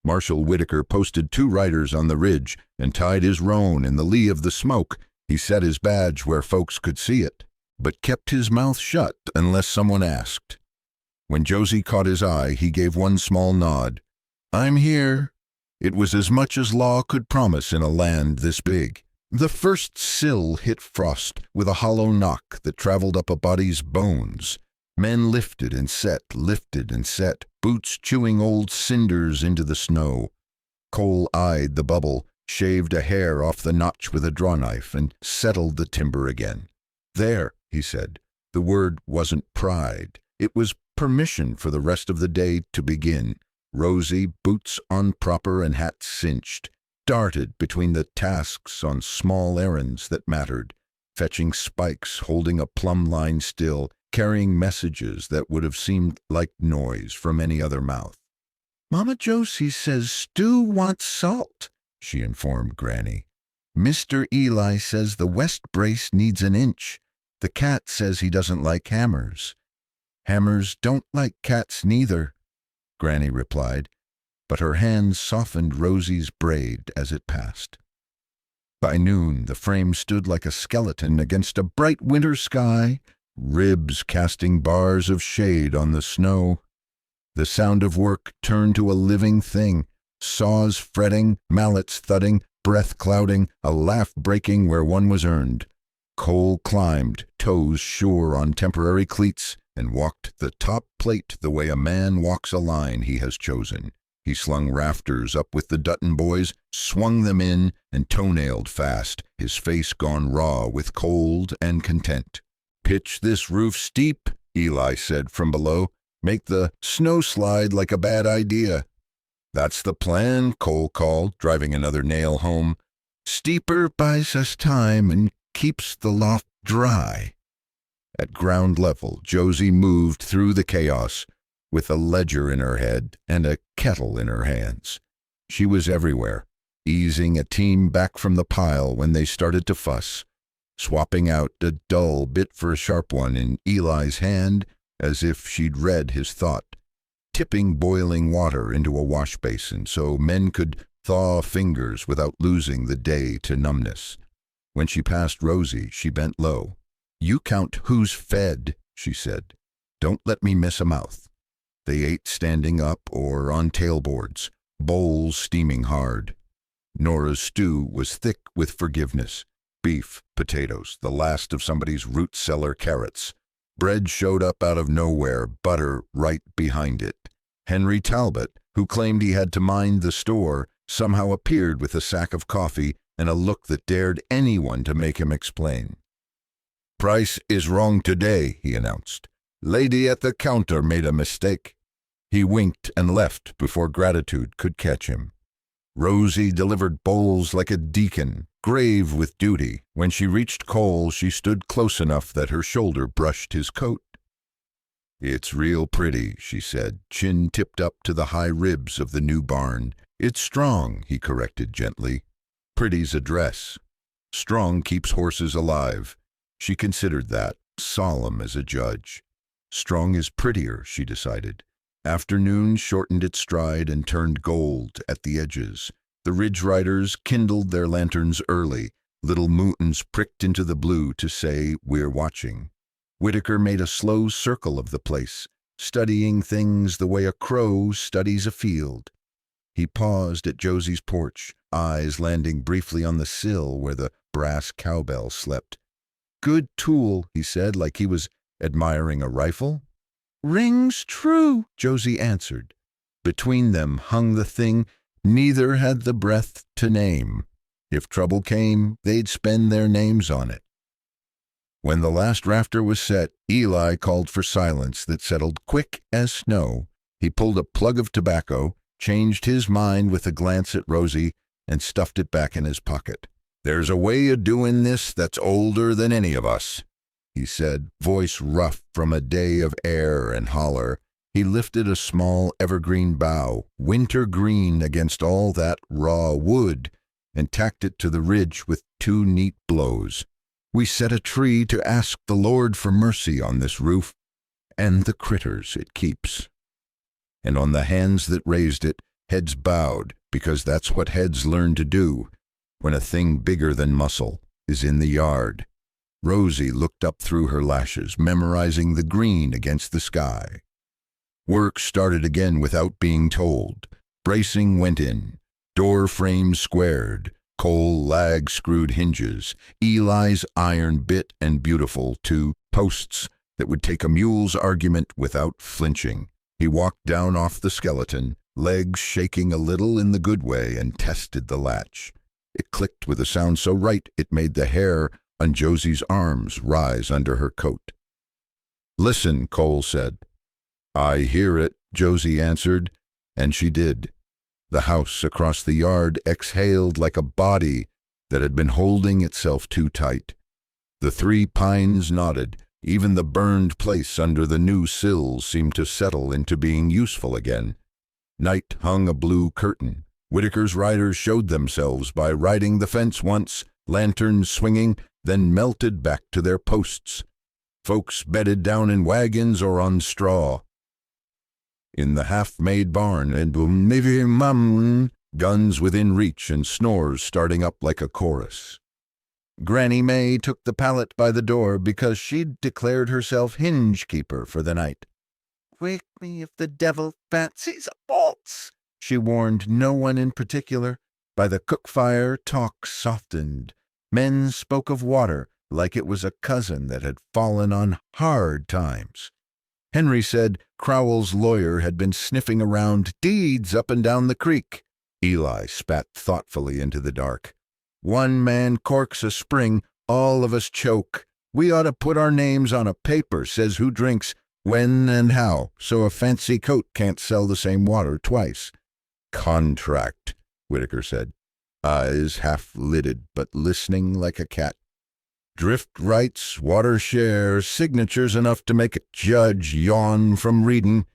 Marshal Whitaker posted 2 riders on the ridge and tied his roan in the lee of the smoke. He set his badge where folks could see it, but kept his mouth shut unless someone asked. When Josie caught his eye, he gave one small nod. I'm here. It was as much as law could promise in a land this big. The first sill hit frost with a hollow knock that traveled up a body's bones. Men lifted and set, boots chewing old cinders into the snow. Cole eyed the bubble, shaved a hair off the notch with a draw-knife, and settled the timber again. There, he said. The word wasn't pride. It was permission for the rest of the day to begin. Rosie, boots on proper and hat cinched, darted between the tasks on small errands that mattered, fetching spikes, holding a plumb line still, carrying messages that would have seemed like noise from any other mouth. Mama Josie says Stu wants salt, she informed Granny. Mr. Eli says the west brace needs an inch. The cat says he doesn't like hammers. Hammers don't like cats neither, Granny replied, but her hand softened Rosie's braid as it passed. By noon, the frame stood like a skeleton against a bright winter sky, ribs casting bars of shade on the snow. The sound of work turned to a living thing, saws fretting, mallets thudding, breath clouding, a laugh breaking where one was earned. Cole climbed, toes sure on temporary cleats, and walked the top plate the way a man walks a line he has chosen. He slung rafters up with the Dutton boys, swung them in, and toe-nailed fast, his face gone raw with cold and content. Pitch this roof steep, Eli said from below. Make the snow slide like a bad idea. That's the plan, Cole called, driving another nail home. Steeper buys us time and keeps the loft dry. At ground level, Josie moved through the chaos with a ledger in her head and a kettle in her hands. She was everywhere, easing a team back from the pile when they started to fuss, swapping out a dull bit for a sharp one in Eli's hand as if she'd read his thought, tipping boiling water into a wash basin so men could thaw fingers without losing the day to numbness. When she passed Rosie, she bent low. You count who's fed, she said. Don't let me miss a mouth. They ate standing up or on tailboards, bowls steaming hard. Nora's stew was thick with forgiveness. Beef, potatoes, the last of somebody's root cellar carrots. Bread showed up out of nowhere, butter right behind it. Henry Talbot, who claimed he had to mind the store, somehow appeared with a sack of coffee and a look that dared anyone to make him explain. Price is wrong today, he announced. Lady at the counter made a mistake. He winked and left before gratitude could catch him. Rosie delivered bowls like a deacon, grave with duty. When she reached Cole, she stood close enough that her shoulder brushed his coat. It's real pretty, she said, chin tipped up to the high ribs of the new barn. It's strong, he corrected gently. Pretty's a dress. Strong keeps horses alive. She considered that, solemn as a judge. Strong is prettier, she decided. Afternoon shortened its stride and turned gold at the edges. The ridge riders kindled their lanterns early. Little moons pricked into the blue to say, we're watching. Whitaker made a slow circle of the place, studying things the way a crow studies a field. He paused at Josie's porch, eyes landing briefly on the sill where the brass cowbell slept. Good tool, he said, like he was admiring a rifle. Rings true, Josie answered. Between them hung the thing neither had the breath to name. If trouble came, they'd spend their names on it. When the last rafter was set, Eli called for silence that settled quick as snow. He pulled a plug of tobacco, changed his mind with a glance at Rosie, and stuffed it back in his pocket. There's a way of doing this that's older than any of us, he said, voice rough from a day of air and holler. He lifted a small evergreen bough, winter green against all that raw wood, and tacked it to the ridge with 2 neat blows. We set a tree to ask the Lord for mercy on this roof and the critters it keeps. And on the hands that raised it, heads bowed, because that's what heads learn to do when a thing bigger than muscle is in the yard. Rosie looked up through her lashes, memorizing the green against the sky. Work started again without being told. Bracing went in. Door frames squared. Cole lag screwed hinges. Eli's iron bit and beautiful to posts that would take a mule's argument without flinching. He walked down off the skeleton, legs shaking a little in the good way, and tested the latch. It clicked with a sound so right it made the hair on Josie's arms rise under her coat. "Listen," Cole said. "I hear it," Josie answered, and she did. The house across the yard exhaled like a body that had been holding itself too tight. The 3 pines nodded. Even the burned place under the new sills seemed to settle into being useful again. Night hung a blue curtain. Whitaker's riders showed themselves by riding the fence once, lanterns swinging, then melted back to their posts. Folks bedded down in wagons or on straw. In the half-made barn, and maybe guns within reach and snores starting up like a chorus. Granny May took the pallet by the door because she'd declared herself hinge keeper for the night. "Wake me if the devil fancies a waltz," she warned no one in particular. By the cook fire, talk softened. Men spoke of water like it was a cousin that had fallen on hard times. Henry said Crowell's lawyer had been sniffing around deeds up and down the creek. Eli spat thoughtfully into the dark. "One man corks a spring, all of us choke. We ought to put our names on a paper, says who drinks, when and how, so a fancy coat can't sell the same water twice." "Contract," Whitaker said, eyes half-lidded but listening like a cat. "Drift rights, water share, signatures enough to make a judge yawn from reading.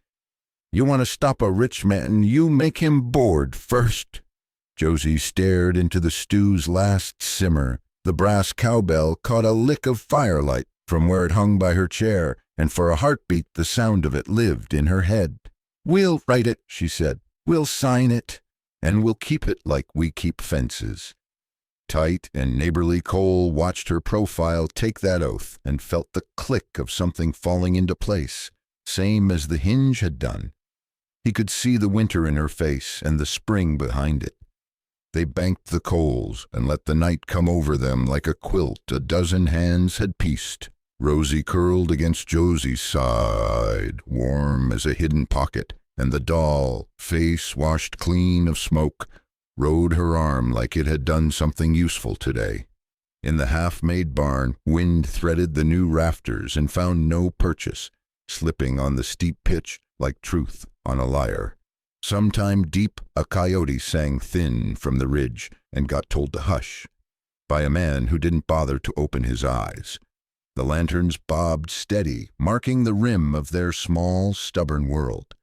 You want to stop a rich man, you make him bored first." Josie stared into the stew's last simmer. The brass cowbell caught a lick of firelight from where it hung by her chair, and for a heartbeat the sound of it lived in her head. "We'll write it," she said. "We'll sign it, and we'll keep it like we keep fences." Tight and neighborly Cole watched her profile take that oath and felt the click of something falling into place, same as the hinge had done. He could see the winter in her face and the spring behind it. They banked the coals and let the night come over them like a quilt a dozen hands had pieced. Rosie curled against Josie's side, warm as a hidden pocket, and the doll, face washed clean of smoke, rode her arm like it had done something useful today. In the half-made barn, wind threaded the new rafters and found no purchase, slipping on the steep pitch like truth on a lyre. Sometime deep, a coyote sang thin from the ridge and got told to hush, by a man who didn't bother to open his eyes. The lanterns bobbed steady, marking the rim of their small, stubborn world.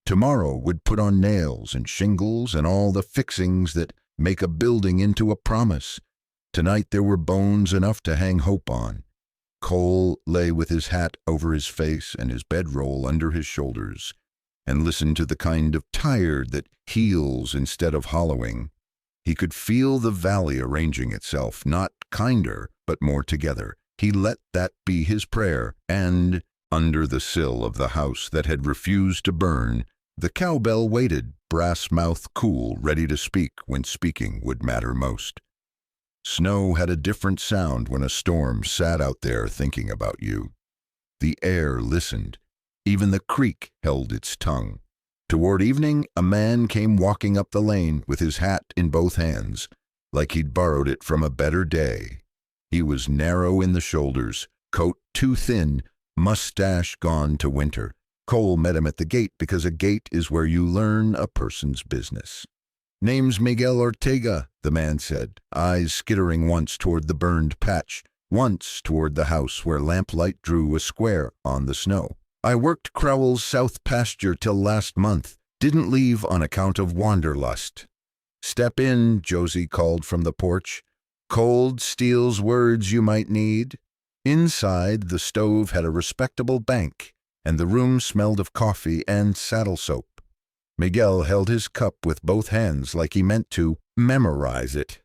Tomorrow would put on nails and shingles and all the fixings that make a building into a promise. Tonight there were bones enough to hang hope on. Cole lay with his hat over his face and his bedroll under his shoulders, and listened to the kind of tired that heals instead of hollowing. He could feel the valley arranging itself, not kinder, but more together. He let that be his prayer, and, under the sill of the house that had refused to burn, the cowbell waited, brass mouth cool, ready to speak when speaking would matter most. Snow had a different sound when a storm sat out there thinking about you. The air listened. Even the creek held its tongue. Toward evening, a man came walking up the lane with his hat in both hands, like he'd borrowed it from a better day. He was narrow in the shoulders, coat too thin, mustache gone to winter. Cole met him at the gate because a gate is where you learn a person's business. "Name's Miguel Ortega," the man said, eyes skittering once toward the burned patch, once toward the house where lamplight drew a square on the snow. "I worked Crowell's south pasture till last month. Didn't leave on account of wanderlust." "Step in," Josie called from the porch. Cold steals words you might need. Inside, the stove had a respectable bank, and the room smelled of coffee and saddle soap. Miguel held his cup with both hands like he meant to memorize it.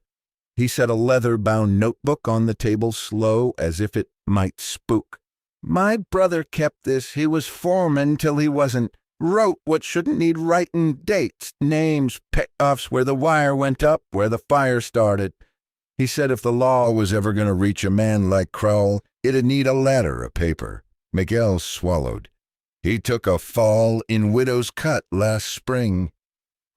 He set a leather-bound notebook on the table slow as if it might spook. "My brother kept this. He was foreman till he wasn't. Wrote what shouldn't need writing, dates, names, payoffs, where the wire went up, where the fire started. He said if the law was ever going to reach a man like Crowell, it'd need a ladder of paper." Miguel swallowed. "He took a fall in Widow's Cut last spring."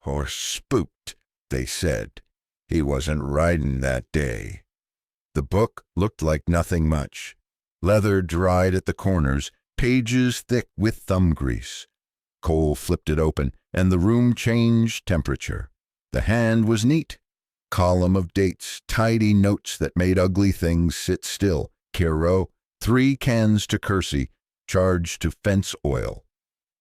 "Horse spooked," they said. "He wasn't riding that day." The book looked like nothing much. Leather dried at the corners, pages thick with thumb grease. Cole flipped it open, and the room changed temperature. The hand was neat. Column of dates, tidy notes that made ugly things sit still. Kiro, 3 cans to Kersey, charge to fence oil.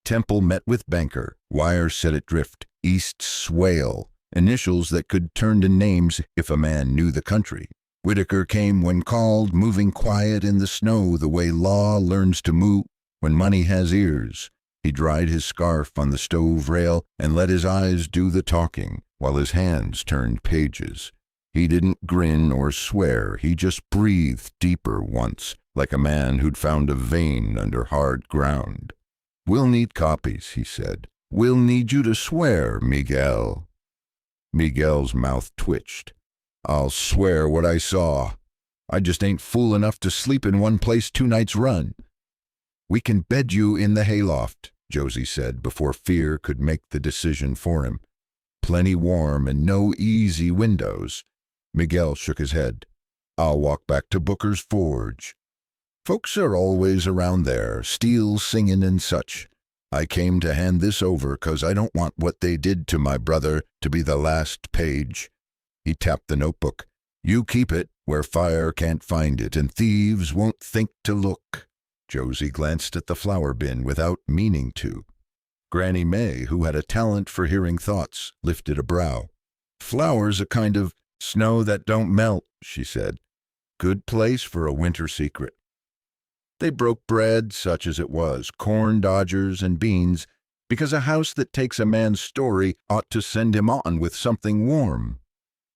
Temple met with banker, wire set it drift. East Swale, initials that could turn to names if a man knew the country. Whitaker came when called, moving quiet in the snow the way law learns to moo when money has ears. He dried his scarf on the stove rail and let his eyes do the talking, while his hands turned pages. He didn't grin or swear, he just breathed deeper once, like a man who'd found a vein under hard ground. "We'll need copies," he said. "We'll need you to swear, Miguel." Miguel's mouth twitched. "I'll swear what I saw. I just ain't fool enough to sleep in one place 2 nights run." "We can bed you in the hayloft," Josie said before fear could make the decision for him. "Plenty warm and no easy windows." Miguel shook his head. "I'll walk back to Booker's Forge. Folks are always around there, steel singing and such. I came to hand this over 'cause I don't want what they did to my brother to be the last page." He tapped the notebook. "You keep it where fire can't find it and thieves won't think to look." Josie glanced at the flower bin without meaning to. Granny May, who had a talent for hearing thoughts, lifted a brow. "Flowers a kind of snow that don't melt," she said. "Good place for a winter secret." They broke bread, such as it was, corn dodgers and beans, because a house that takes a man's story ought to send him on with something warm.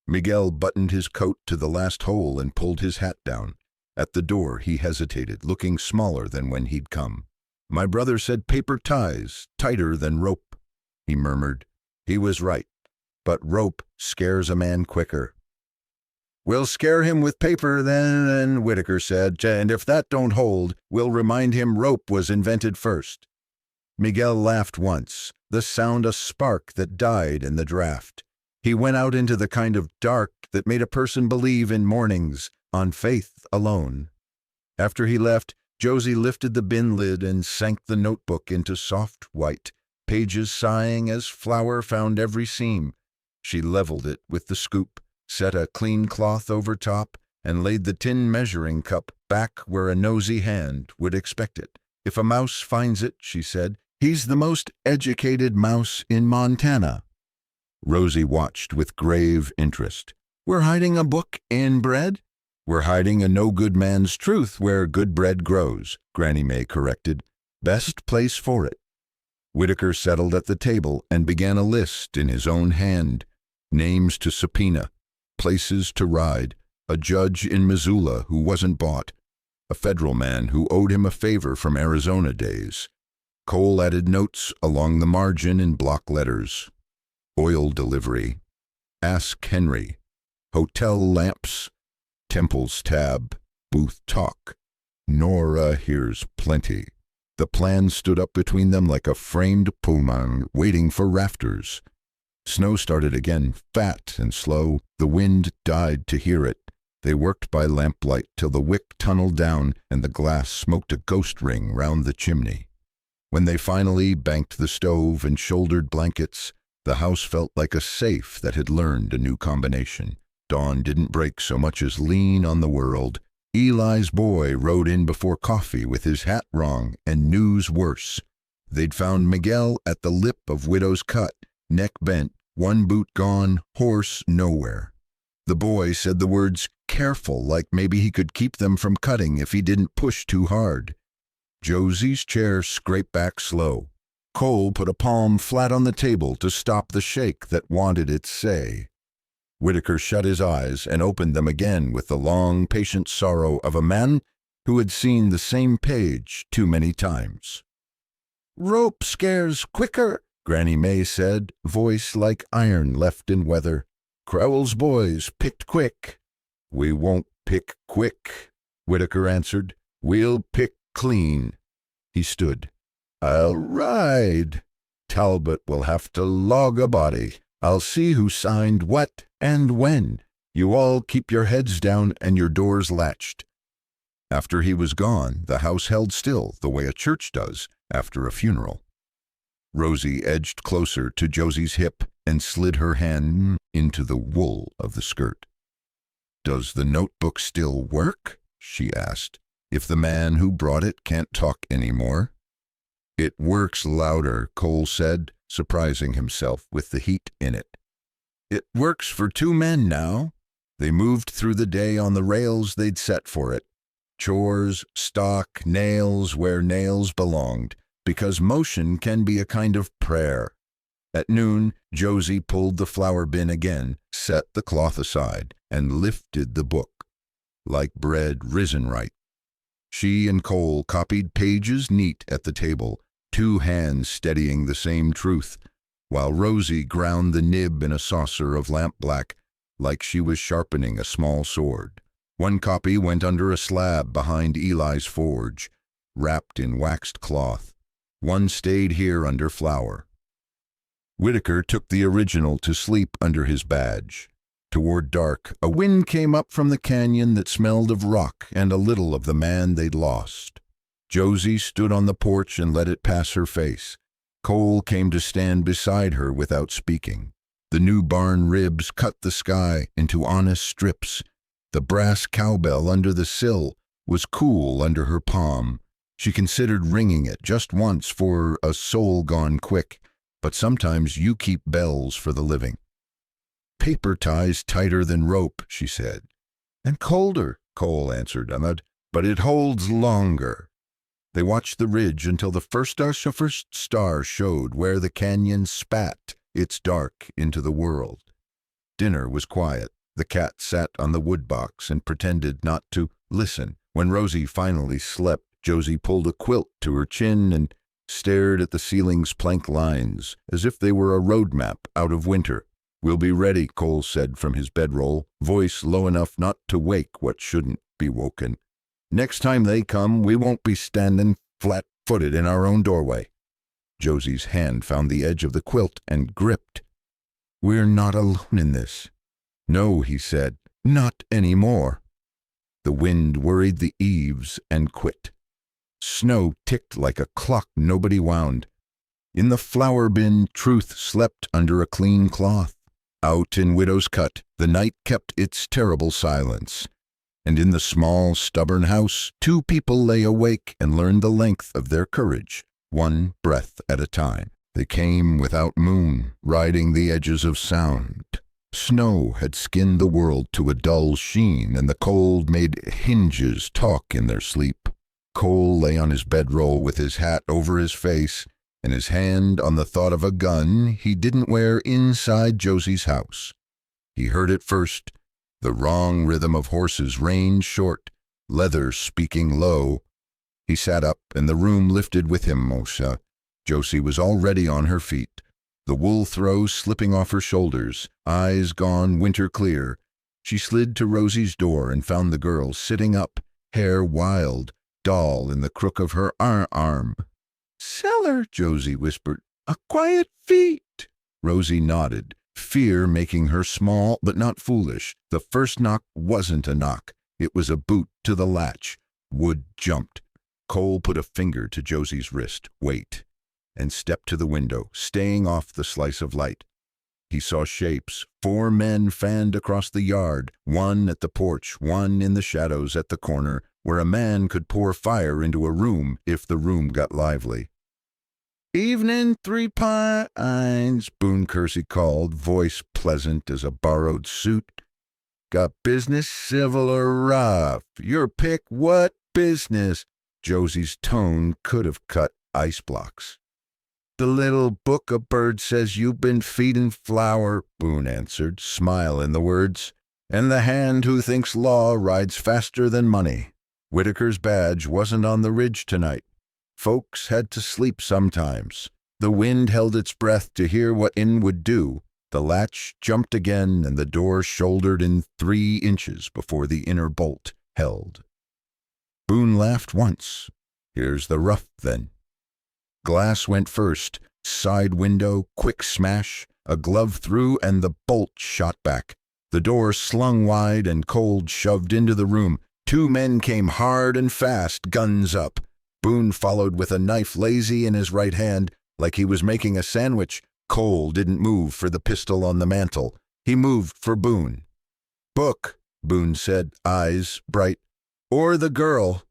Miguel buttoned his coat to the last hole and pulled his hat down. At the door he hesitated, looking smaller than when he'd come. "My brother said paper ties, tighter than rope," he murmured. He was right, but rope scares a man quicker. "We'll scare him with paper then," Whitaker said, "and if that don't hold, we'll remind him rope was invented first." Miguel laughed once, the sound a spark that died in the draft. He went out into the kind of dark that made a person believe in mornings, on faith alone. After he left, Josie lifted the bin lid and sank the notebook into soft white, pages sighing as flour found every seam. She leveled it with the scoop, set a clean cloth over top, and laid the tin measuring cup back where a nosy hand would expect it. "If a mouse finds it," she said, "he's the most educated mouse in Montana." Rosie watched with grave interest. "We're hiding a book in bread?" "We're hiding a no-good man's truth where good bread grows," Granny May corrected. "Best place for it." Whitaker settled at the table and began a list in his own hand. Names to subpoena, places to ride, a judge in Missoula who wasn't bought, a federal man who owed him a favor from Arizona days. Cole added notes along the margin in block letters. Oil delivery, Ask Henry, hotel lamps, Temple's tab, booth talk. Nora hears plenty. The plan stood up between them like a framed pullman waiting for rafters. Snow started again, fat and slow. The wind died to hear it. They worked by lamplight till the wick tunneled down and the glass smoked a ghost ring round the chimney. When they finally banked the stove and shouldered blankets, the house felt like a safe that had learned a new combination. Dawn didn't break so much as lean on the world. Eli's boy rode in before coffee with his hat wrong and news worse. They'd found Miguel at the lip of Widow's Cut, neck bent, one boot gone, horse nowhere. The boy said the words careful, like maybe he could keep them from cutting if he didn't push too hard. Josie's chair scraped back slow. Cole put a palm flat on the table to stop the shake that wanted its say. Whitaker shut his eyes and opened them again with the long, patient sorrow of a man who had seen the same page too many times. "Rope scares quicker," Granny May said, voice like iron left in weather. "Crowell's boys picked quick." "We won't pick quick," Whitaker answered. "We'll pick clean." He stood. "I'll ride. Talbot will have to log a body. I'll see who signed what and when. You all keep your heads down and your doors latched." After he was gone, the house held still the way a church does after a funeral. Rosie edged closer to Josie's hip and slid her hand into the wool of the skirt. "Does the notebook still work?" she asked, "if the man who brought it can't talk anymore?" "It works louder," Cole said, surprising himself with the heat in it. "It works for two men now." They moved through the day on the rails they'd set for it. Chores, stock, nails where nails belonged, because motion can be a kind of prayer. At noon, Josie pulled the flour bin again, set the cloth aside, and lifted the book. Like bread risen right. She and Cole copied pages neat at the table, two hands steadying the same truth, while Rosie ground the nib in a saucer of lampblack like she was sharpening a small sword. One copy went under a slab behind Eli's forge, wrapped in waxed cloth. One stayed here under flour. Whitaker took the original to sleep under his badge. Toward dark, a wind came up from the canyon that smelled of rock and a little of the man they'd lost. Josie stood on the porch and let it pass her face. Cole came to stand beside her without speaking. The new barn ribs cut the sky into honest strips. The brass cowbell under the sill was cool under her palm. She considered ringing it just once for a soul gone quick, but sometimes you keep bells for the living. "Paper ties tighter than rope," she said. "And colder," Cole answered, "but it holds longer." They watched the ridge until the first star showed where the canyon spat its dark into the world. Dinner was quiet. The cat sat on the woodbox and pretended not to listen. When Rosie finally slept, Josie pulled a quilt to her chin and stared at the ceiling's plank lines, as if they were a road map out of winter. "We'll be ready," Cole said from his bedroll, voice low enough not to wake what shouldn't be woken. "Next time they come, we won't be standing flat-footed in our own doorway." Josie's hand found the edge of the quilt and gripped. "We're not alone in this." "No," he said, "not anymore." The wind worried the eaves and quit. Snow ticked like a clock nobody wound. In the flour bin, truth slept under a clean cloth. Out in Widow's Cut, the night kept its terrible silence. And in the small, stubborn house, two people lay awake and learned the length of their courage, one breath at a time. They came without moon, riding the edges of sound. Snow had skinned the world to a dull sheen, and the cold made hinges talk in their sleep. Cole lay on his bedroll with his hat over his face, and his hand on the thought of a gun he didn't wear inside Josie's house. He heard it first, the wrong rhythm of horses reined short, leather speaking low. He sat up, and the room lifted with him. Josie was already on her feet, the wool throws slipping off her shoulders, eyes gone winter clear. She slid to Rosie's door and found the girl sitting up, hair wild, doll in the crook of her arm. "Cellar," Josie whispered. "A quiet feet." Rosie nodded, fear making her small but not foolish. The first knock wasn't a knock. It was a boot to the latch. Wood jumped. Cole put a finger to Josie's wrist. "Wait," and stepped to the window, staying off the slice of light. He saw shapes. 4 men fanned across the yard, one at the porch, one in the shadows at the corner, where a man could pour fire into a room if the room got lively. "Evening, 3 Pines," Boone Kersey called, voice pleasant as a borrowed suit. Got business, civil or rough? Your pick, what business? Josie's tone could have cut ice blocks. The little book of bird says you've been feeding flour, Boone answered, smile in the words. And the hand who thinks law rides faster than money. Whitaker's badge wasn't on the ridge tonight. Folks had to sleep sometimes. The wind held its breath to hear what in would do. The latch jumped again, and the door shouldered in 3 inches before the inner bolt held. Boone laughed once. Here's the rough, then. Glass went first, side window, quick smash, a glove through, and the bolt shot back. The door slung wide, and Cold shoved into the room. 2 men came hard and fast, guns up. Boone followed with a knife lazy in his right hand, like he was making a sandwich. Cole didn't move for the pistol on the mantel. He moved for Boone. Book, Boone said, eyes bright. Or the girl.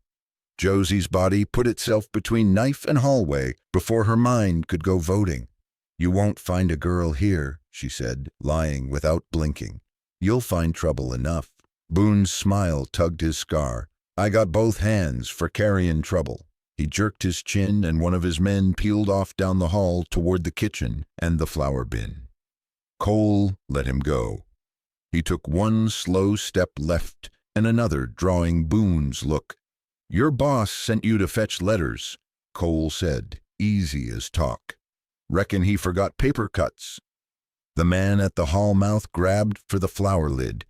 Josie's body put itself between knife and hallway before her mind could go voting. You won't find a girl here, she said, lying without blinking. You'll find trouble enough. Boone's smile tugged his scar. I got both hands for carrying trouble. He jerked his chin, and one of his men peeled off down the hall toward the kitchen and the flour bin. Cole let him go. He took 1 slow step left and another, drawing Boone's look. Your boss sent you to fetch letters, Cole said, easy as talk. Reckon he forgot paper cuts. The man at the hall mouth grabbed for the flour lid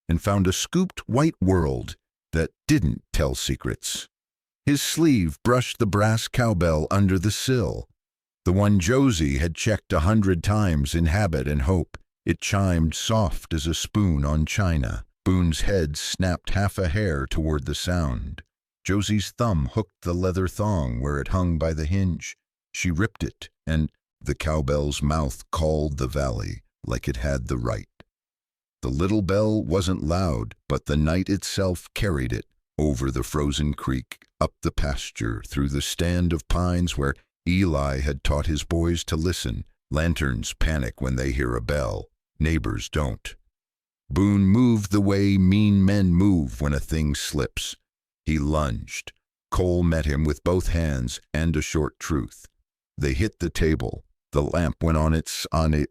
and found a scooped white world that didn't tell secrets. His sleeve brushed the brass cowbell under the sill, the one Josie had checked 100 times in habit and hope. It chimed soft as a spoon on china. Boone's head snapped half a hair toward the sound. Josie's thumb hooked the leather thong where it hung by the hinge. She ripped it, and the cowbell's mouth called the valley like it had the right. The little bell wasn't loud, but the night itself carried it over the frozen creek, up the pasture, through the stand of pines where Eli had taught his boys to listen. Lanterns panic when they hear a bell. Neighbors don't. Boone moved the way mean men move when a thing slips. He lunged. Cole met him with both hands and a short truth. They hit the table. The lamp went on its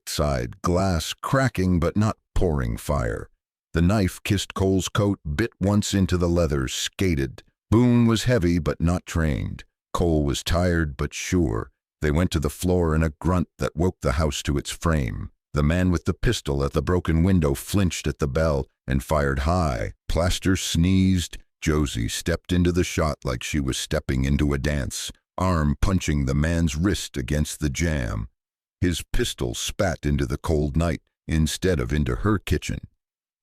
side, glass cracking but not pouring fire. The knife kissed Cole's coat, bit once into the leather, skated. Boone was heavy but not trained. Cole was tired but sure. They went to the floor in a grunt that woke the house to its frame. The man with the pistol at the broken window flinched at the bell and fired high. Plaster sneezed. Josie stepped into the shot like she was stepping into a dance, arm punching the man's wrist against the jamb. His pistol spat into the cold night instead of into her kitchen.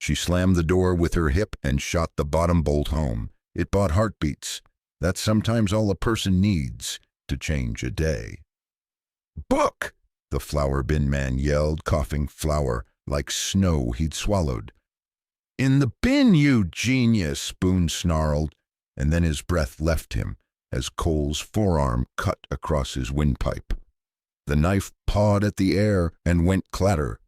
She slammed the door with her hip and shot the bottom bolt home. It bought heartbeats. That's sometimes all a person needs to change a day. Book! The flour bin man yelled, coughing flour like snow he'd swallowed. In the bin, you genius, Boone snarled, and then his breath left him as Cole's forearm cut across his windpipe. The knife pawed at the air and went clatter.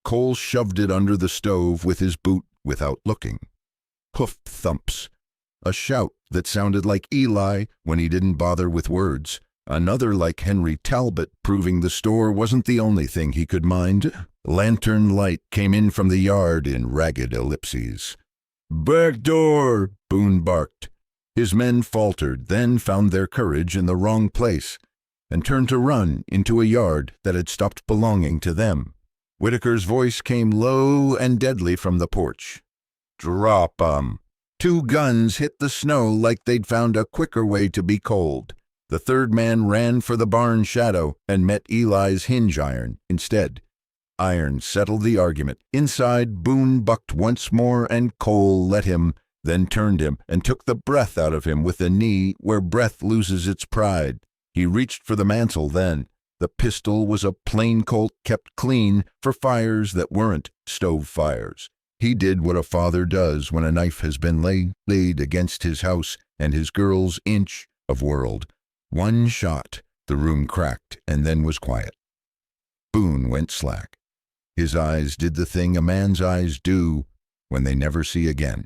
Cole shoved it under the stove with his boot without looking. Hoof thumps. A shout that sounded like Eli when he didn't bother with words. Another like Henry Talbot, proving the store wasn't the only thing he could mind. Lantern light came in from the yard in ragged ellipses. Back door, Boone barked. His men faltered, then found their courage in the wrong place and turned to run into a yard that had stopped belonging to them. Whitaker's voice came low and deadly from the porch. Drop 'em. 2 guns hit the snow like they'd found a quicker way to be cold. The third man ran for the barn shadow and met Eli's hinge iron instead. Iron settled the argument. Inside, Boone bucked once more, and Cole let him, then turned him and took the breath out of him with a knee where breath loses its pride. He reached for the mantle then. The pistol was a plain Colt kept clean for fires that weren't stove fires. He did what a father does when a knife has been laid against his house and his girl's inch of world. 1 shot, the room cracked, and then was quiet. Boone went slack. His eyes did the thing a man's eyes do when they never see again.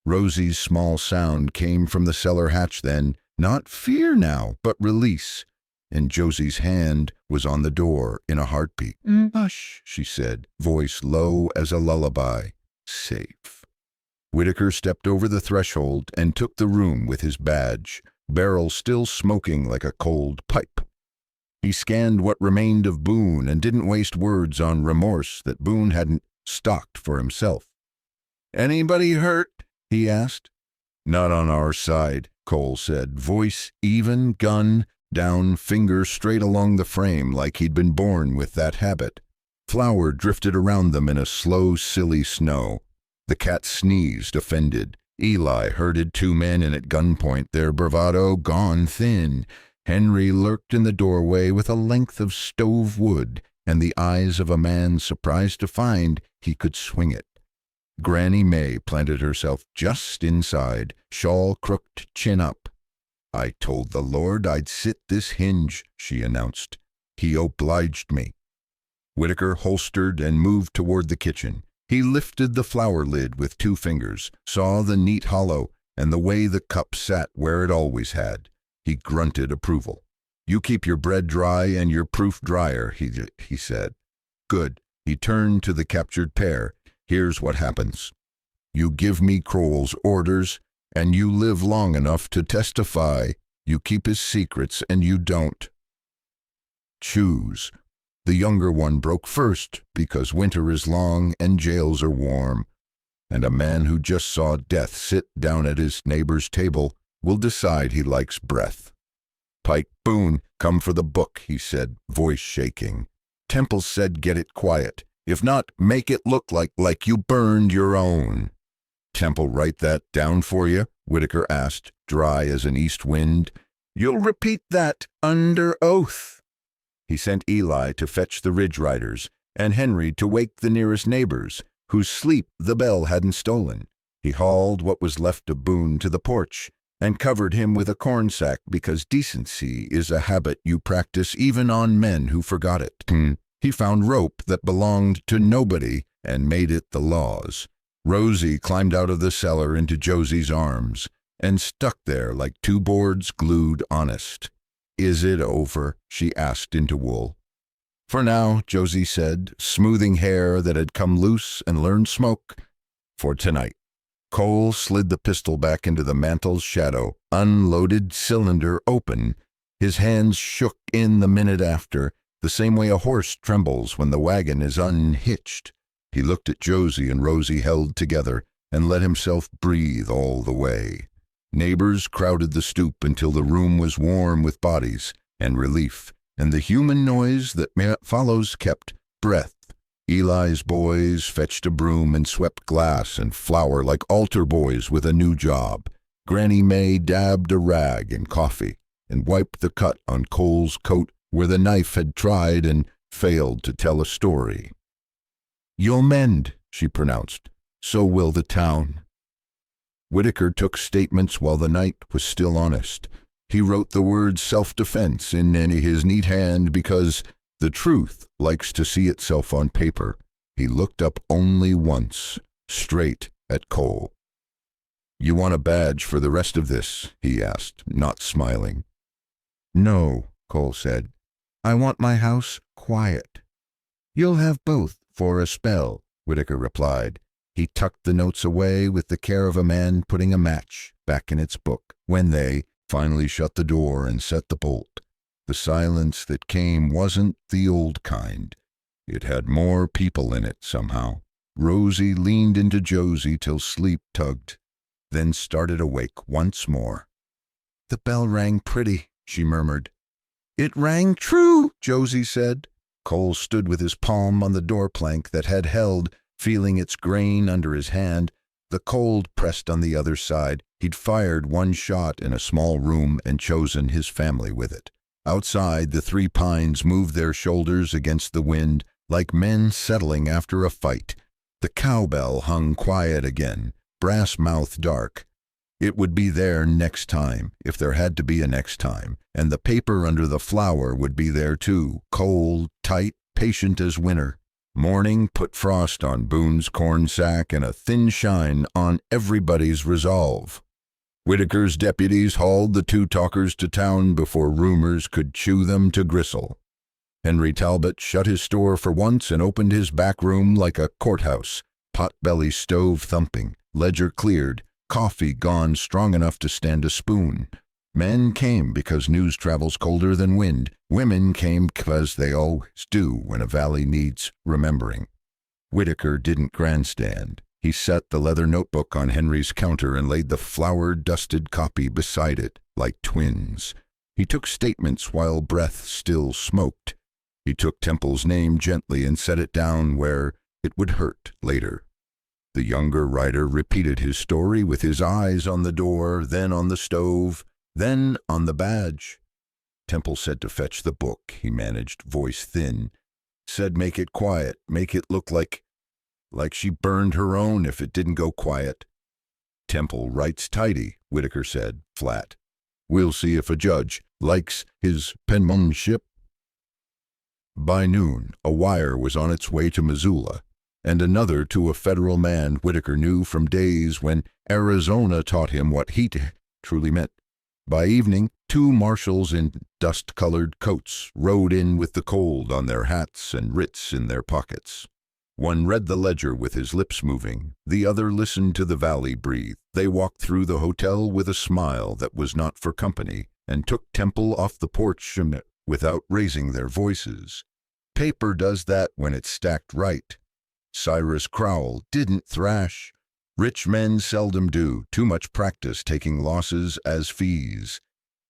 Rosie's small sound came from the cellar hatch then, not fear now, but release, and Josie's hand was on the door in a heartbeat. Hush, she said, voice low as a lullaby. Safe. Whitaker stepped over the threshold and took the room with his badge, barrel still smoking like a cold pipe. He scanned what remained of Boone and didn't waste words on remorse that Boone hadn't stocked for himself. "Anybody hurt?" he asked. "Not on our side," Cole said, voice even, gun down, finger straight along the frame like he'd been born with that habit. Flour drifted around them in a slow, silly snow. The cat sneezed, offended. Eli herded two men in at gunpoint, their bravado gone thin. Henry lurked in the doorway with a length of stove wood and the eyes of a man surprised to find he could swing it. Granny May planted herself just inside, shawl crooked, chin up. "I told the Lord I'd sit this hinge," she announced. "He obliged me." Whitaker holstered and moved toward the kitchen. He lifted the flour lid with two fingers, saw the neat hollow, and the way the cup sat where it always had. He grunted approval. "You keep your bread dry and your proof drier," he said. "Good." He turned to the captured pair. "Here's what happens. You give me Kroll's orders, and you live long enough to testify. You keep his secrets, and you don't. Choose." The younger one broke first, because winter is long and jails are warm, and a man who just saw death sit down at his neighbor's table will decide he likes breath. "Pike Boone, come for the book," he said, voice shaking. "Temple said get it quiet. If not, make it look like you burned your own." "Temple write that down for you?" Whitaker asked, dry as an east wind. "You'll repeat that under oath." He sent Eli to fetch the Ridge Riders, and Henry to wake the nearest neighbors, whose sleep the bell hadn't stolen. He hauled what was left of Boone to the porch, and covered him with a corn sack because decency is a habit you practice even on men who forgot it. He found rope that belonged to nobody and made it the law's. Rosie climbed out of the cellar into Josie's arms and stuck there like two boards glued honest. "Is it over?" she asked into wool. "For now," Josie said, smoothing hair that had come loose and learned smoke. "For tonight." Cole slid the pistol back into the mantle's shadow, unloaded cylinder open. His hands shook in the minute after, the same way a horse trembles when the wagon is unhitched. He looked at Josie and Rosie held together and let himself breathe all the way. Neighbors crowded the stoop until the room was warm with bodies and relief, and the human noise that follows kept breath. Eli's boys fetched a broom and swept glass and flour like altar boys with a new job. Granny May dabbed a rag in coffee and wiped the cut on Cole's coat where the knife had tried and failed to tell a story. "You'll mend," she pronounced. "So will the town." Whitaker took statements while the night was still honest. He wrote the word self-defense in his neat hand because the truth likes to see itself on paper. He looked up only once, straight at Cole. "You want a badge for the rest of this?" he asked, not smiling. "No," Cole said. "I want my house quiet." "You'll have both for a spell," Whitaker replied. He tucked the notes away with the care of a man putting a match back in its book. When they finally shut the door and set the bolt, the silence that came wasn't the old kind. It had more people in it somehow. Rosie leaned into Josie till sleep tugged, then started awake once more. "The bell rang pretty," she murmured. "It rang true," Josie said. Cole stood with his palm on the door plank that had held, feeling its grain under his hand. The cold pressed on the other side. He'd fired one shot in a small room and chosen his family with it. Outside, the three pines moved their shoulders against the wind, like men settling after a fight. The cowbell hung quiet again, brass-mouthed dark. It would be there next time, if there had to be a next time, and the paper under the flour would be there too, cold, tight, patient as winter. Morning put frost on Boone's corn sack and a thin shine on everybody's resolve. Whitaker's deputies hauled the two talkers to town before rumors could chew them to gristle. Henry Talbot shut his store for once and opened his back room like a courthouse, pot-belly stove thumping, ledger cleared, coffee gone strong enough to stand a spoon. Men came because news travels colder than wind. Women came because they always do when a valley needs remembering. Whitaker didn't grandstand. He set the leather notebook on Henry's counter and laid the flour-dusted copy beside it, like twins. He took statements while breath still smoked. He took Temple's name gently and set it down where it would hurt later. The younger writer repeated his story with his eyes on the door, then on the stove, then on the badge. Temple said to fetch the book, he managed, voice thin. Said make it quiet, make it look like she burned her own if it didn't go quiet. Temple writes tidy, Whitaker said, flat. We'll see if a judge likes his penmanship. By noon, a wire was on its way to Missoula, and another to a federal man Whitaker knew from days when Arizona taught him what heat truly meant. By evening, two marshals in dust-colored coats rode in with the cold on their hats and writs in their pockets. One read the ledger with his lips moving, the other listened to the valley breathe. They walked through the hotel with a smile that was not for company, and took Temple off the porch without raising their voices. Paper does that when it's stacked right. Cyrus Crowell didn't thrash. Rich men seldom do, too much practice taking losses as fees.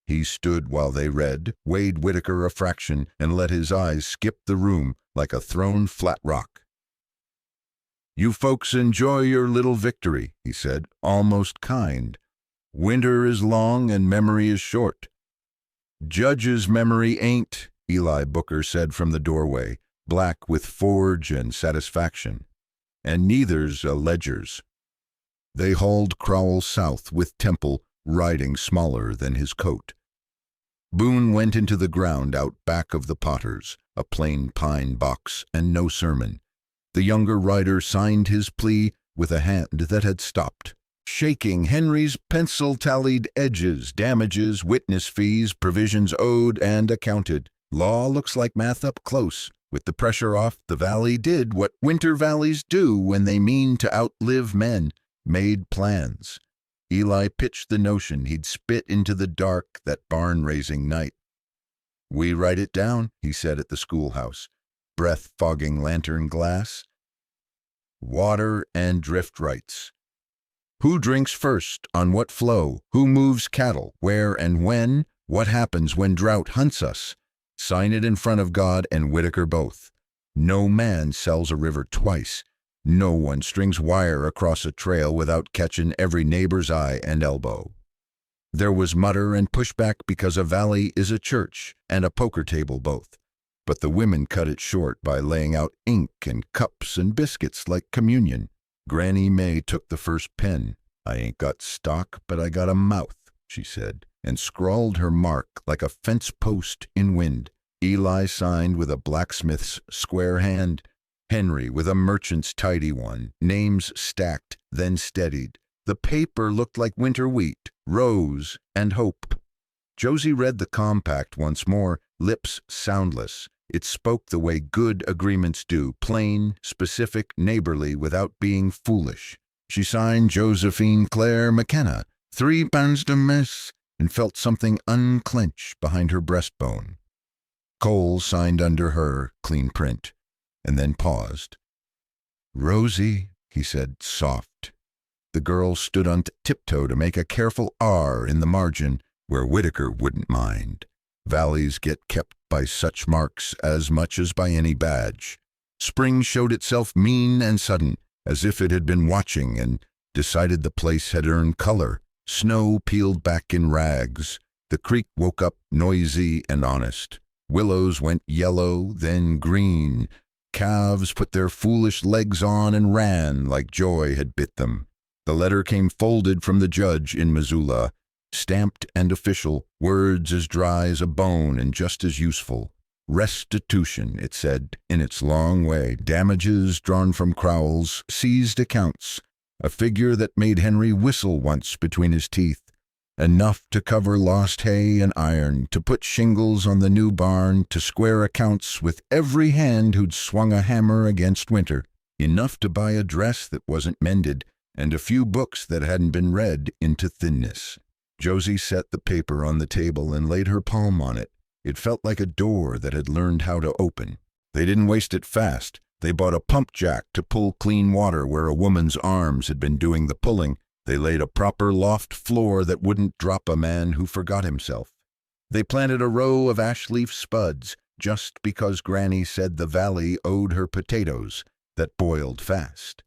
He stood while they read, weighed Whitaker a fraction, and let his eyes skip the room like a thrown flat rock. You folks enjoy your little victory, he said, almost kind. Winter is long and memory is short. Judge's memory ain't, Eli Booker said from the doorway, black with forge and satisfaction. And neither's a ledger's. They hauled Crowell south with Temple riding smaller than his coat. Boone went into the ground out back of the Potters, a plain pine box and no sermon. The younger rider signed his plea with a hand that had stopped, shaking Henry's pencil-tallied edges, damages, witness fees, provisions owed and accounted. Law looks like math up close. With the pressure off, the valley did what winter valleys do when they mean to outlive men. Made plans. Eli pitched the notion he'd spit into the dark that barn-raising night. We write it down, he said at the schoolhouse, breath fogging lantern glass. Water and drift rights. Who drinks first, on what flow, who moves cattle, where and when, what happens when drought hunts us. Sign it in front of God and Whitaker both. No man sells a river twice. No one strings wire across a trail without catching every neighbor's eye and elbow. There was mutter and pushback because a valley is a church and a poker table both. But the women cut it short by laying out ink and cups and biscuits like communion. Granny May took the first pen. I ain't got stock, but I got a mouth, she said, and scrawled her mark like a fence post in wind. Eli signed with a blacksmith's square hand. Henry with a merchant's tidy one, names stacked, then steadied. The paper looked like winter wheat, rose, and hope. Josie read the compact once more, lips soundless. It spoke the way good agreements do, plain, specific, neighborly, without being foolish. She signed Josephine Claire McKenna, 3 pounds de mess, and felt something unclench behind her breastbone. Cole signed under her, clean print, and then paused. Rosie, he said, soft. The girl stood on tiptoe to make a careful R in the margin where Whitaker wouldn't mind. Valleys get kept by such marks as much as by any badge. Spring showed itself mean and sudden, as if it had been watching and decided the place had earned color. Snow peeled back in rags. The creek woke up noisy and honest. Willows went yellow, then green. Calves put their foolish legs on and ran like joy had bit them. The letter came folded from the judge in Missoula, stamped and official, words as dry as a bone and just as useful. Restitution, it said, in its long way. Damages drawn from Crowell's seized accounts. A figure that made Henry whistle once between his teeth. Enough to cover lost hay and iron, to put shingles on the new barn, to square accounts with every hand who'd swung a hammer against winter. Enough to buy a dress that wasn't mended, and a few books that hadn't been read into thinness. Josie set the paper on the table and laid her palm on it. It felt like a door that had learned how to open. They didn't waste it fast. They bought a pump jack to pull clean water where a woman's arms had been doing the pulling. They laid a proper loft floor that wouldn't drop a man who forgot himself. They planted a row of ash leaf spuds just because Granny said the valley owed her potatoes that boiled fast.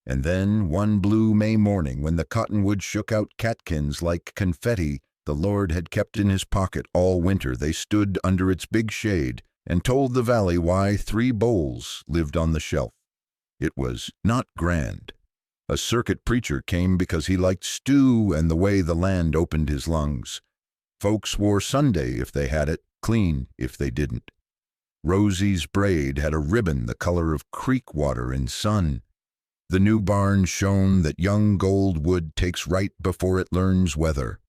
And then, one blue May morning, when the cottonwood shook out catkins like confetti the Lord had kept in his pocket all winter, they stood under its big shade and told the valley why 3 bowls lived on the shelf. It was not grand. A circuit preacher came because he liked stew and the way the land opened his lungs. Folks wore Sunday if they had it, clean if they didn't. Rosie's braid had a ribbon the color of creek water in sun. The new barn shone that young gold wood takes right before it learns weather.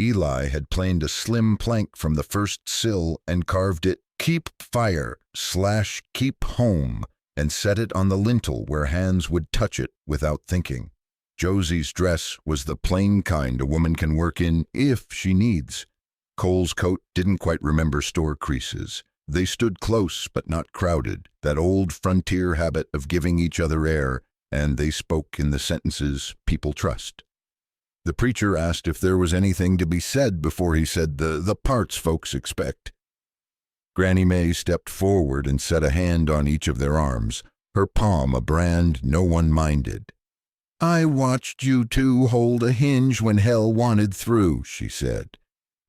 Eli had planed a slim plank from the first sill and carved it "Keep Fire" / "Keep Home" and set it on the lintel where hands would touch it without thinking. Josie's dress was the plain kind a woman can work in if she needs. Cole's coat didn't quite remember store creases. They stood close but not crowded, that old frontier habit of giving each other air, and they spoke in the sentences people trust. The preacher asked if there was anything to be said before he said the parts folks expect. Granny May stepped forward and set a hand on each of their arms, her palm a brand no one minded. "I watched you 2 hold a hinge when hell wanted through," she said.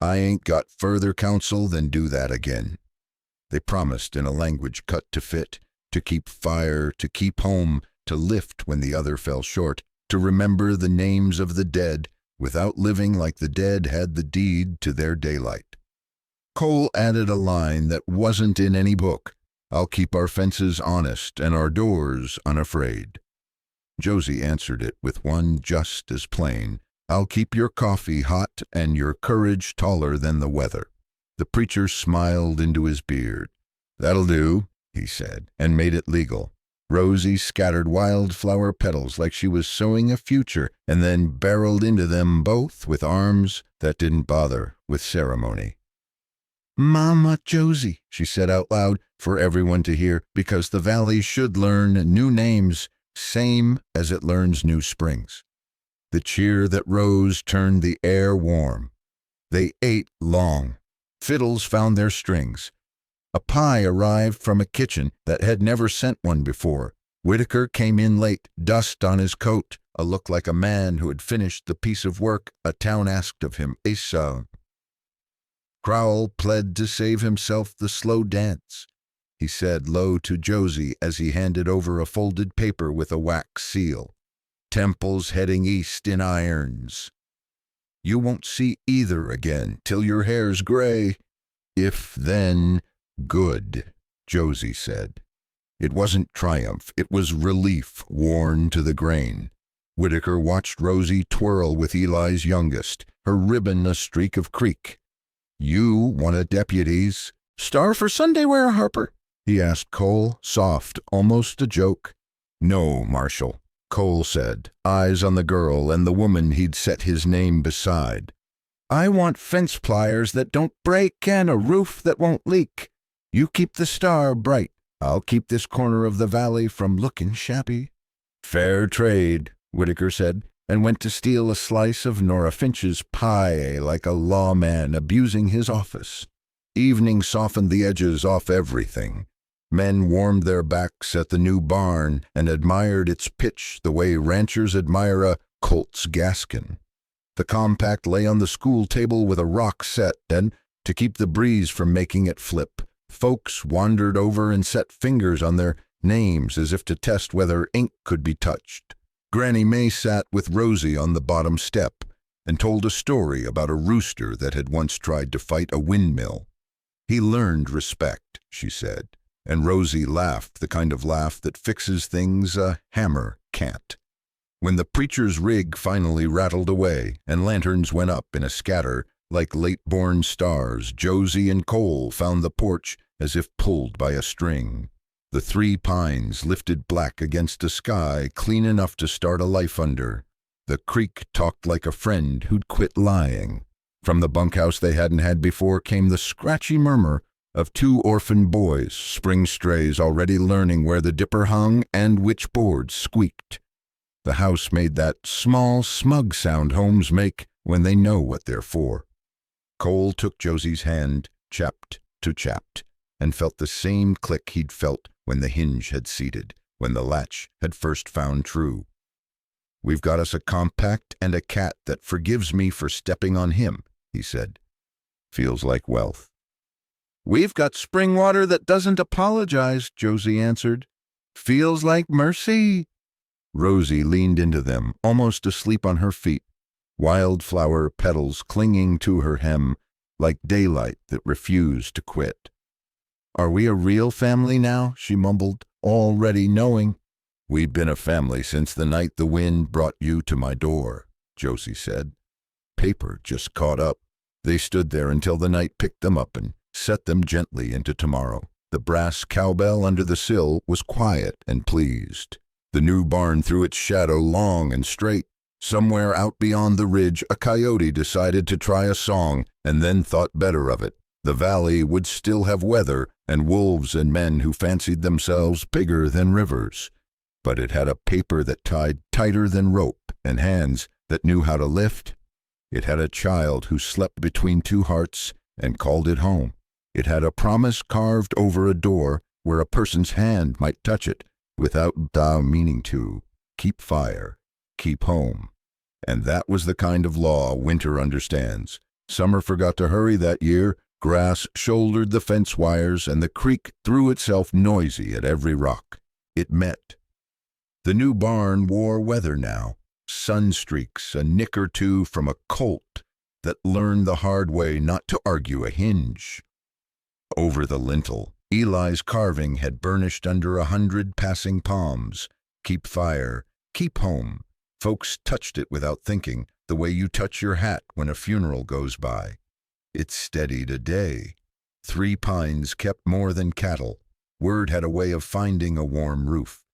"I ain't got further counsel than do that again." They promised in a language cut to fit, to keep fire, to keep home, to lift when the other fell short, to remember the names of the dead without living like the dead had the deed to their daylight. Cole added a line that wasn't in any book: "I'll keep our fences honest and our doors unafraid." Josie answered it with one just as plain: "I'll keep your coffee hot and your courage taller than the weather." The preacher smiled into his beard. "That'll do," he said, and made it legal. Rosie scattered wildflower petals like she was sowing a future, and then barreled into them both with arms that didn't bother with ceremony. "Mama Josie," she said out loud for everyone to hear, because the valley should learn new names, same as it learns new springs. The cheer that rose turned the air warm. They ate long. Fiddles found their strings. A pie arrived from a kitchen that had never sent one before. Whitaker came in late, dust on his coat, a look like a man who had finished the piece of work a town asked of him. Crowell pled to save himself the slow dance. He said low to Josie as he handed over a folded paper with a wax seal. "Temple's heading east in irons. You won't see either again till your hair's gray. If then, good," Josie said. It wasn't triumph, it was relief worn to the grain. Whitaker watched Rosie twirl with Eli's youngest, her ribbon a streak of creek. "You want a deputy's star for Sunday wear, Harper?" he asked Cole, soft, almost a joke. "No, Marshal," Cole said, eyes on the girl and the woman he'd set his name beside. "I want fence pliers that don't break and a roof that won't leak. You keep the star bright. I'll keep this corner of the valley from looking shabby." "Fair trade," Whitaker said, and went to steal a slice of Nora Finch's pie like a lawman abusing his office. Evening softened the edges off everything. Men warmed their backs at the new barn and admired its pitch the way ranchers admire a Colt's Gaskin. The compact lay on the school table with a rock set, and, to keep the breeze from making it flip, folks wandered over and set fingers on their names as if to test whether ink could be touched. Granny May sat with Rosie on the bottom step and told a story about a rooster that had once tried to fight a windmill. He learned respect, she said, and Rosie laughed, the kind of laugh that fixes things a hammer can't. When the preacher's rig finally rattled away and lanterns went up in a scatter like late-born stars, Josie and Cole found the porch as if pulled by a string. The 3 pines lifted black against a sky clean enough to start a life under. The creek talked like a friend who'd quit lying. From the bunkhouse they hadn't had before came the scratchy murmur of 2 orphan boys, spring strays already learning where the dipper hung and which boards squeaked. The house made that small, smug sound homes make when they know what they're for. Cole took Josie's hand, chapped to chapped, and felt the same click he'd felt when the hinge had seated, when the latch had first found true. "We've got us a compact and a cat that forgives me for stepping on him," he said. "Feels like wealth." "We've got spring water that doesn't apologize," Josie answered. "Feels like mercy." Rosie leaned into them, almost asleep on her feet, wildflower petals clinging to her hem like daylight that refused to quit. "Are we a real family now?" she mumbled, already knowing. "We've been a family since the night the wind brought you to my door," Josie said. Paper just caught up. They stood there until the night picked them up and set them gently into tomorrow. The brass cowbell under the sill was quiet and pleased. The new barn threw its shadow long and straight. Somewhere out beyond the ridge, a coyote decided to try a song and then thought better of it. The valley would still have weather and wolves and men who fancied themselves bigger than rivers. But it had a paper that tied tighter than rope and hands that knew how to lift. It had a child who slept between 2 hearts and called it home. It had a promise carved over a door where a person's hand might touch it without meaning to. Keep fire, keep home. And that was the kind of law winter understands. Summer forgot to hurry that year. Grass shouldered the fence wires and the creek threw itself noisy at every rock. It met. The new barn wore weather now, sun streaks, a nick or two from a colt that learned the hard way not to argue a hinge. Over the lintel, Eli's carving had burnished under 100 passing palms. Keep fire, keep home. Folks touched it without thinking, the way you touch your hat when a funeral goes by. It steadied a day. 3 pines kept more than cattle. Word had a way of finding a warm roof.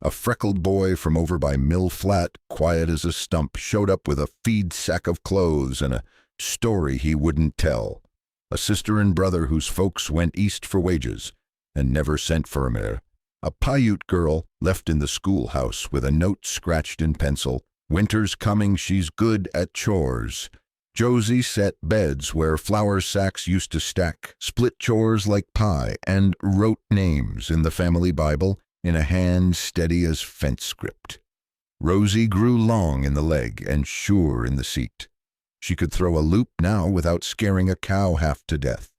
A freckled boy from over by Mill Flat, quiet as a stump, showed up with a feed sack of clothes and a story he wouldn't tell. A sister and brother whose folks went east for wages and never sent for 'em there. A Paiute girl left in the schoolhouse with a note scratched in pencil. "Winter's coming, she's good at chores." Josie set beds where flour sacks used to stack, split chores like pie, and wrote names in the family Bible in a hand steady as fence script. Rosie grew long in the leg and sure in the seat. She could throw a loop now without scaring a cow half to death.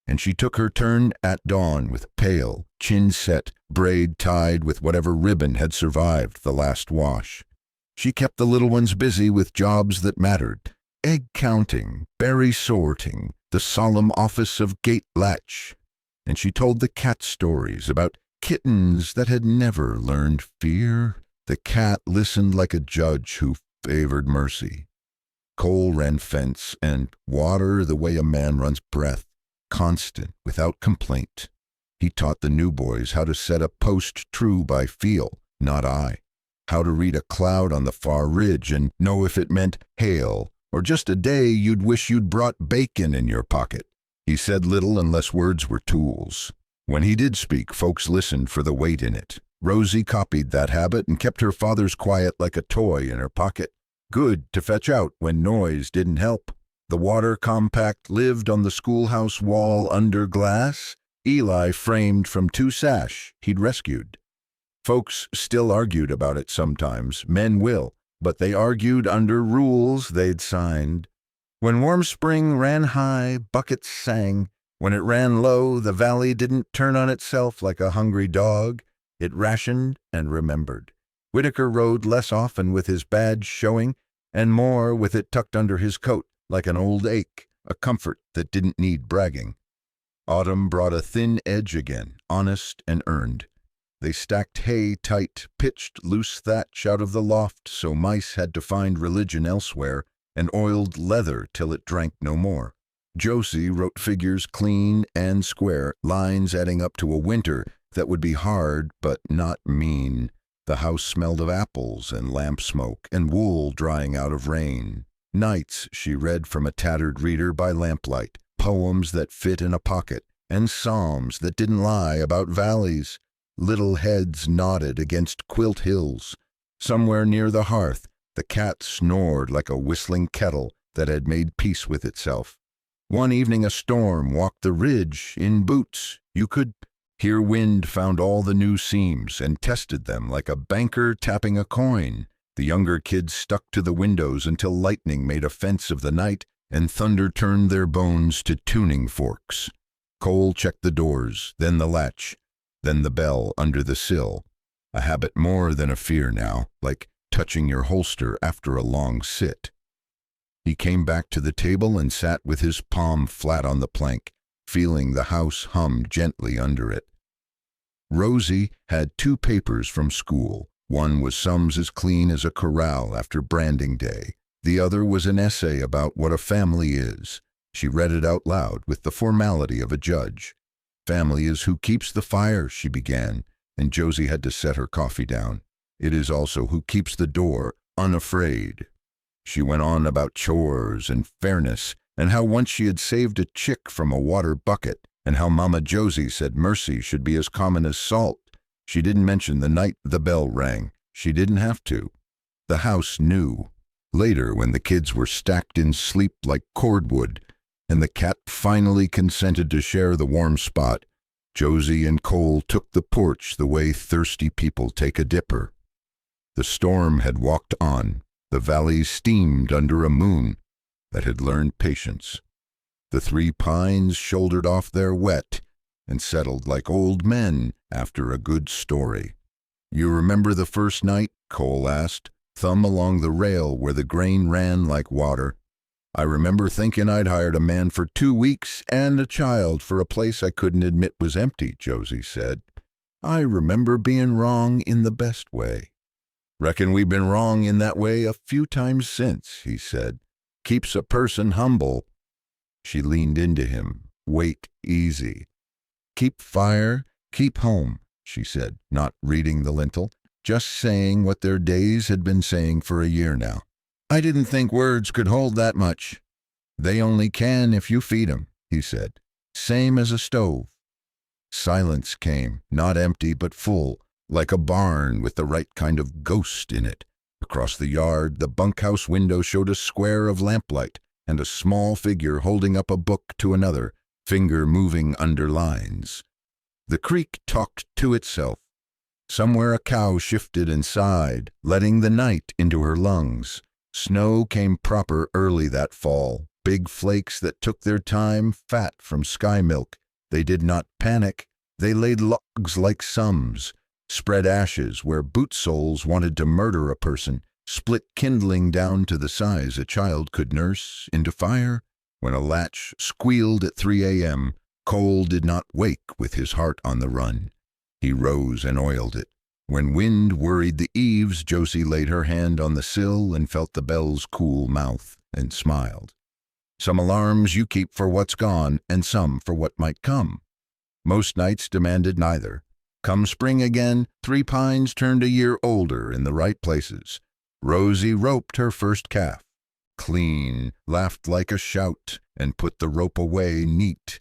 And she took her turn at dawn with pale, chin-set, braid tied with whatever ribbon had survived the last wash. She kept the little ones busy with jobs that mattered: egg counting, berry sorting, the solemn office of gate latch. And she told the cat stories about kittens that had never learned fear. The cat listened like a judge who favored mercy. Cole ran fence and water the way a man runs breath, constant, without complaint. He taught the new boys how to set a post true by feel, not eye, how to read a cloud on the far ridge and know if it meant hail or just a day you'd wish you'd brought bacon in your pocket. He said little unless words were tools. When he did speak, folks listened for the weight in it. Rosie copied that habit and kept her father's quiet like a toy in her pocket. Good to fetch out when noise didn't help. The water compact lived on the schoolhouse wall under glass, Eli framed from 2 sash he'd rescued. Folks still argued about it sometimes, men will, but they argued under rules they'd signed. When warm spring ran high, buckets sang. When it ran low, the valley didn't turn on itself like a hungry dog. It rationed and remembered. Whitaker rode less often with his badge showing, and more with it tucked under his coat like an old ache, a comfort that didn't need bragging. Autumn brought a thin edge again, honest and earned. They stacked hay tight, pitched loose thatch out of the loft so mice had to find religion elsewhere, and oiled leather till it drank no more. Josie wrote figures clean and square, lines adding up to a winter that would be hard but not mean. The house smelled of apples and lamp smoke and wool drying out of rain. Nights she read from a tattered reader by lamplight, poems that fit in a pocket, and psalms that didn't lie about valleys. Little heads nodded against quilt hills. Somewhere near the hearth, the cat snored like a whistling kettle that had made peace with itself. One evening a storm walked the ridge in boots. You could hear wind found all the new seams and tested them like a banker tapping a coin. The younger kids stuck to the windows until lightning made a fence of the night and thunder turned their bones to tuning forks. Cole checked the doors, then the latch, then the bell under the sill. A habit more than a fear now, like touching your holster after a long sit. He came back to the table and sat with his palm flat on the plank, feeling the house hum gently under it. Rosie had 2 papers from school. One was sums as clean as a corral after branding day. The other was an essay about what a family is. She read it out loud with the formality of a judge. Family is who keeps the fire, she began, and Josie had to set her coffee down. It is also who keeps the door unafraid. She went on about chores and fairness, and how once she had saved a chick from a water bucket, and how Mama Josie said mercy should be as common as salt. She didn't mention the night the bell rang. She didn't have to. The house knew. Later, when the kids were stacked in sleep like cordwood, and the cat finally consented to share the warm spot, Josie and Cole took the porch the way thirsty people take a dipper. The storm had walked on. The valleys steamed under a moon that had learned patience. The 3 pines shouldered off their wet and settled like old men after a good story. "You remember the first night?" Cole asked, thumb along the rail where the grain ran like water. "I remember thinking I'd hired a man for 2 weeks and a child for a place I couldn't admit was empty," Josie said. "I remember being wrong in the best way." "Reckon we've been wrong in that way a few times since," he said. "Keeps a person humble." She leaned into him. "Wait easy." "Keep fire, keep home," she said, not reading the lintel, just saying what their days had been saying for a year now. "I didn't think words could hold that much." "They only can if you feed 'em," he said. "Same as a stove." Silence came, not empty but full, like a barn with the right kind of ghost in it. Across the yard, the bunkhouse window showed a square of lamplight and a small figure holding up a book to another, finger moving under lines. The creek talked to itself. Somewhere a cow shifted and sighed, letting the night into her lungs. Snow came proper early that fall, big flakes that took their time, fat from sky milk. They did not panic. They laid logs like sums, spread ashes where boot soles wanted to murder a person, split kindling down to the size a child could nurse into fire. When a latch squealed at 3 a.m., Cole did not wake with his heart on the run. He rose and oiled it. When wind worried the eaves, Josie laid her hand on the sill and felt the bell's cool mouth and smiled. "Some alarms you keep for what's gone and some for what might come." Most nights demanded neither. Come spring again, 3 pines turned a year older in the right places. Rosie roped her first calf. Clean, laughed like a shout, and put the rope away neat.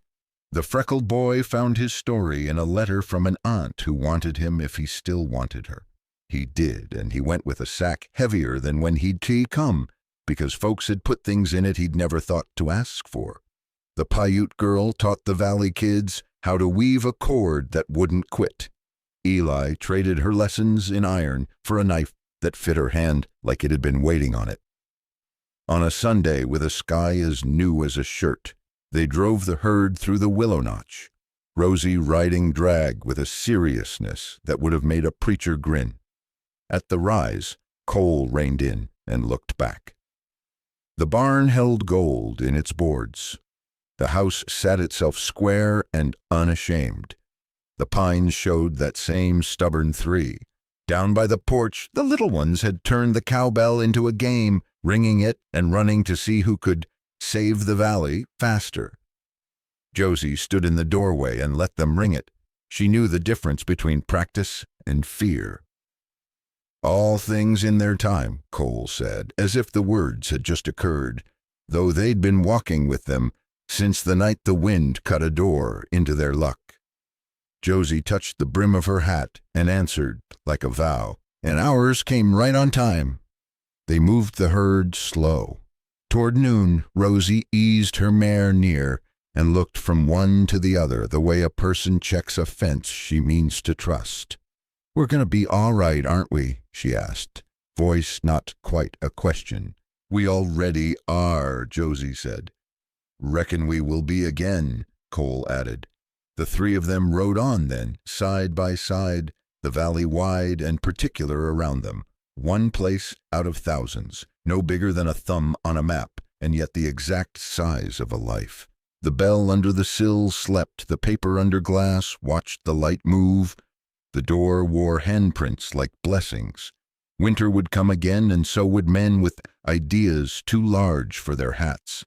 The freckled boy found his story in a letter from an aunt who wanted him if he still wanted her. He did, and he went with a sack heavier than when he'd come, because folks had put things in it he'd never thought to ask for. The Paiute girl taught the valley kids how to weave a cord that wouldn't quit. Eli traded her lessons in iron for a knife that fit her hand like it had been waiting on it. On a Sunday, with a sky as new as a shirt, they drove the herd through the willow notch, Rosie riding drag with a seriousness that would have made a preacher grin. At the rise, Cole reined in and looked back. The barn held gold in its boards. The house sat itself square and unashamed. The pines showed that same stubborn three. Down by the porch, the little ones had turned the cowbell into a game, ringing it and running to see who could save the valley faster. Josie stood in the doorway and let them ring it. She knew the difference between practice and fear. "All things in their time," Cole said, as if the words had just occurred, though they'd been walking with them since the night the wind cut a door into their luck. Josie touched the brim of her hat and answered, like a vow, "And ours came right on time." They moved the herd slow. Toward noon, Rosie eased her mare near and looked from one to the other the way a person checks a fence she means to trust. "We're going to be all right, aren't we?" she asked, voice not quite a question. "We already are," Josie said. "Reckon we will be again," Cole added. The three of them rode on then, side by side, the valley wide and particular around them. One place out of thousands, no bigger than a thumb on a map, and yet the exact size of a life. The bell under the sill slept, the paper under glass watched the light move. The door wore handprints like blessings. Winter would come again, and so would men with ideas too large for their hats.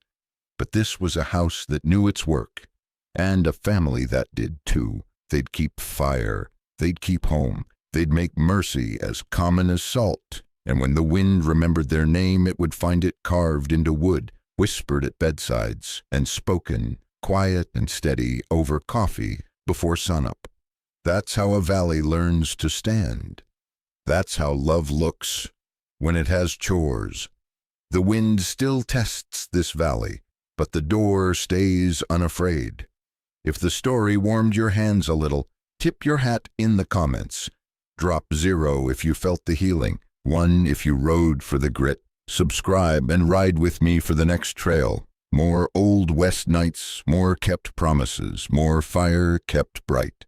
But this was a house that knew its work, and a family that did too. They'd keep fire, they'd keep home, they'd make mercy as common as salt, and when the wind remembered their name it would find it carved into wood, whispered at bedsides, and spoken, quiet and steady, over coffee before sunup. That's how a valley learns to stand. That's how love looks when it has chores. The wind still tests this valley, but the door stays unafraid. If the story warmed your hands a little, tip your hat in the comments. Drop 0 if you felt the healing, 1 if you rode for the grit. Subscribe and ride with me for the next trail. More Old West nights, more kept promises, more fire kept bright.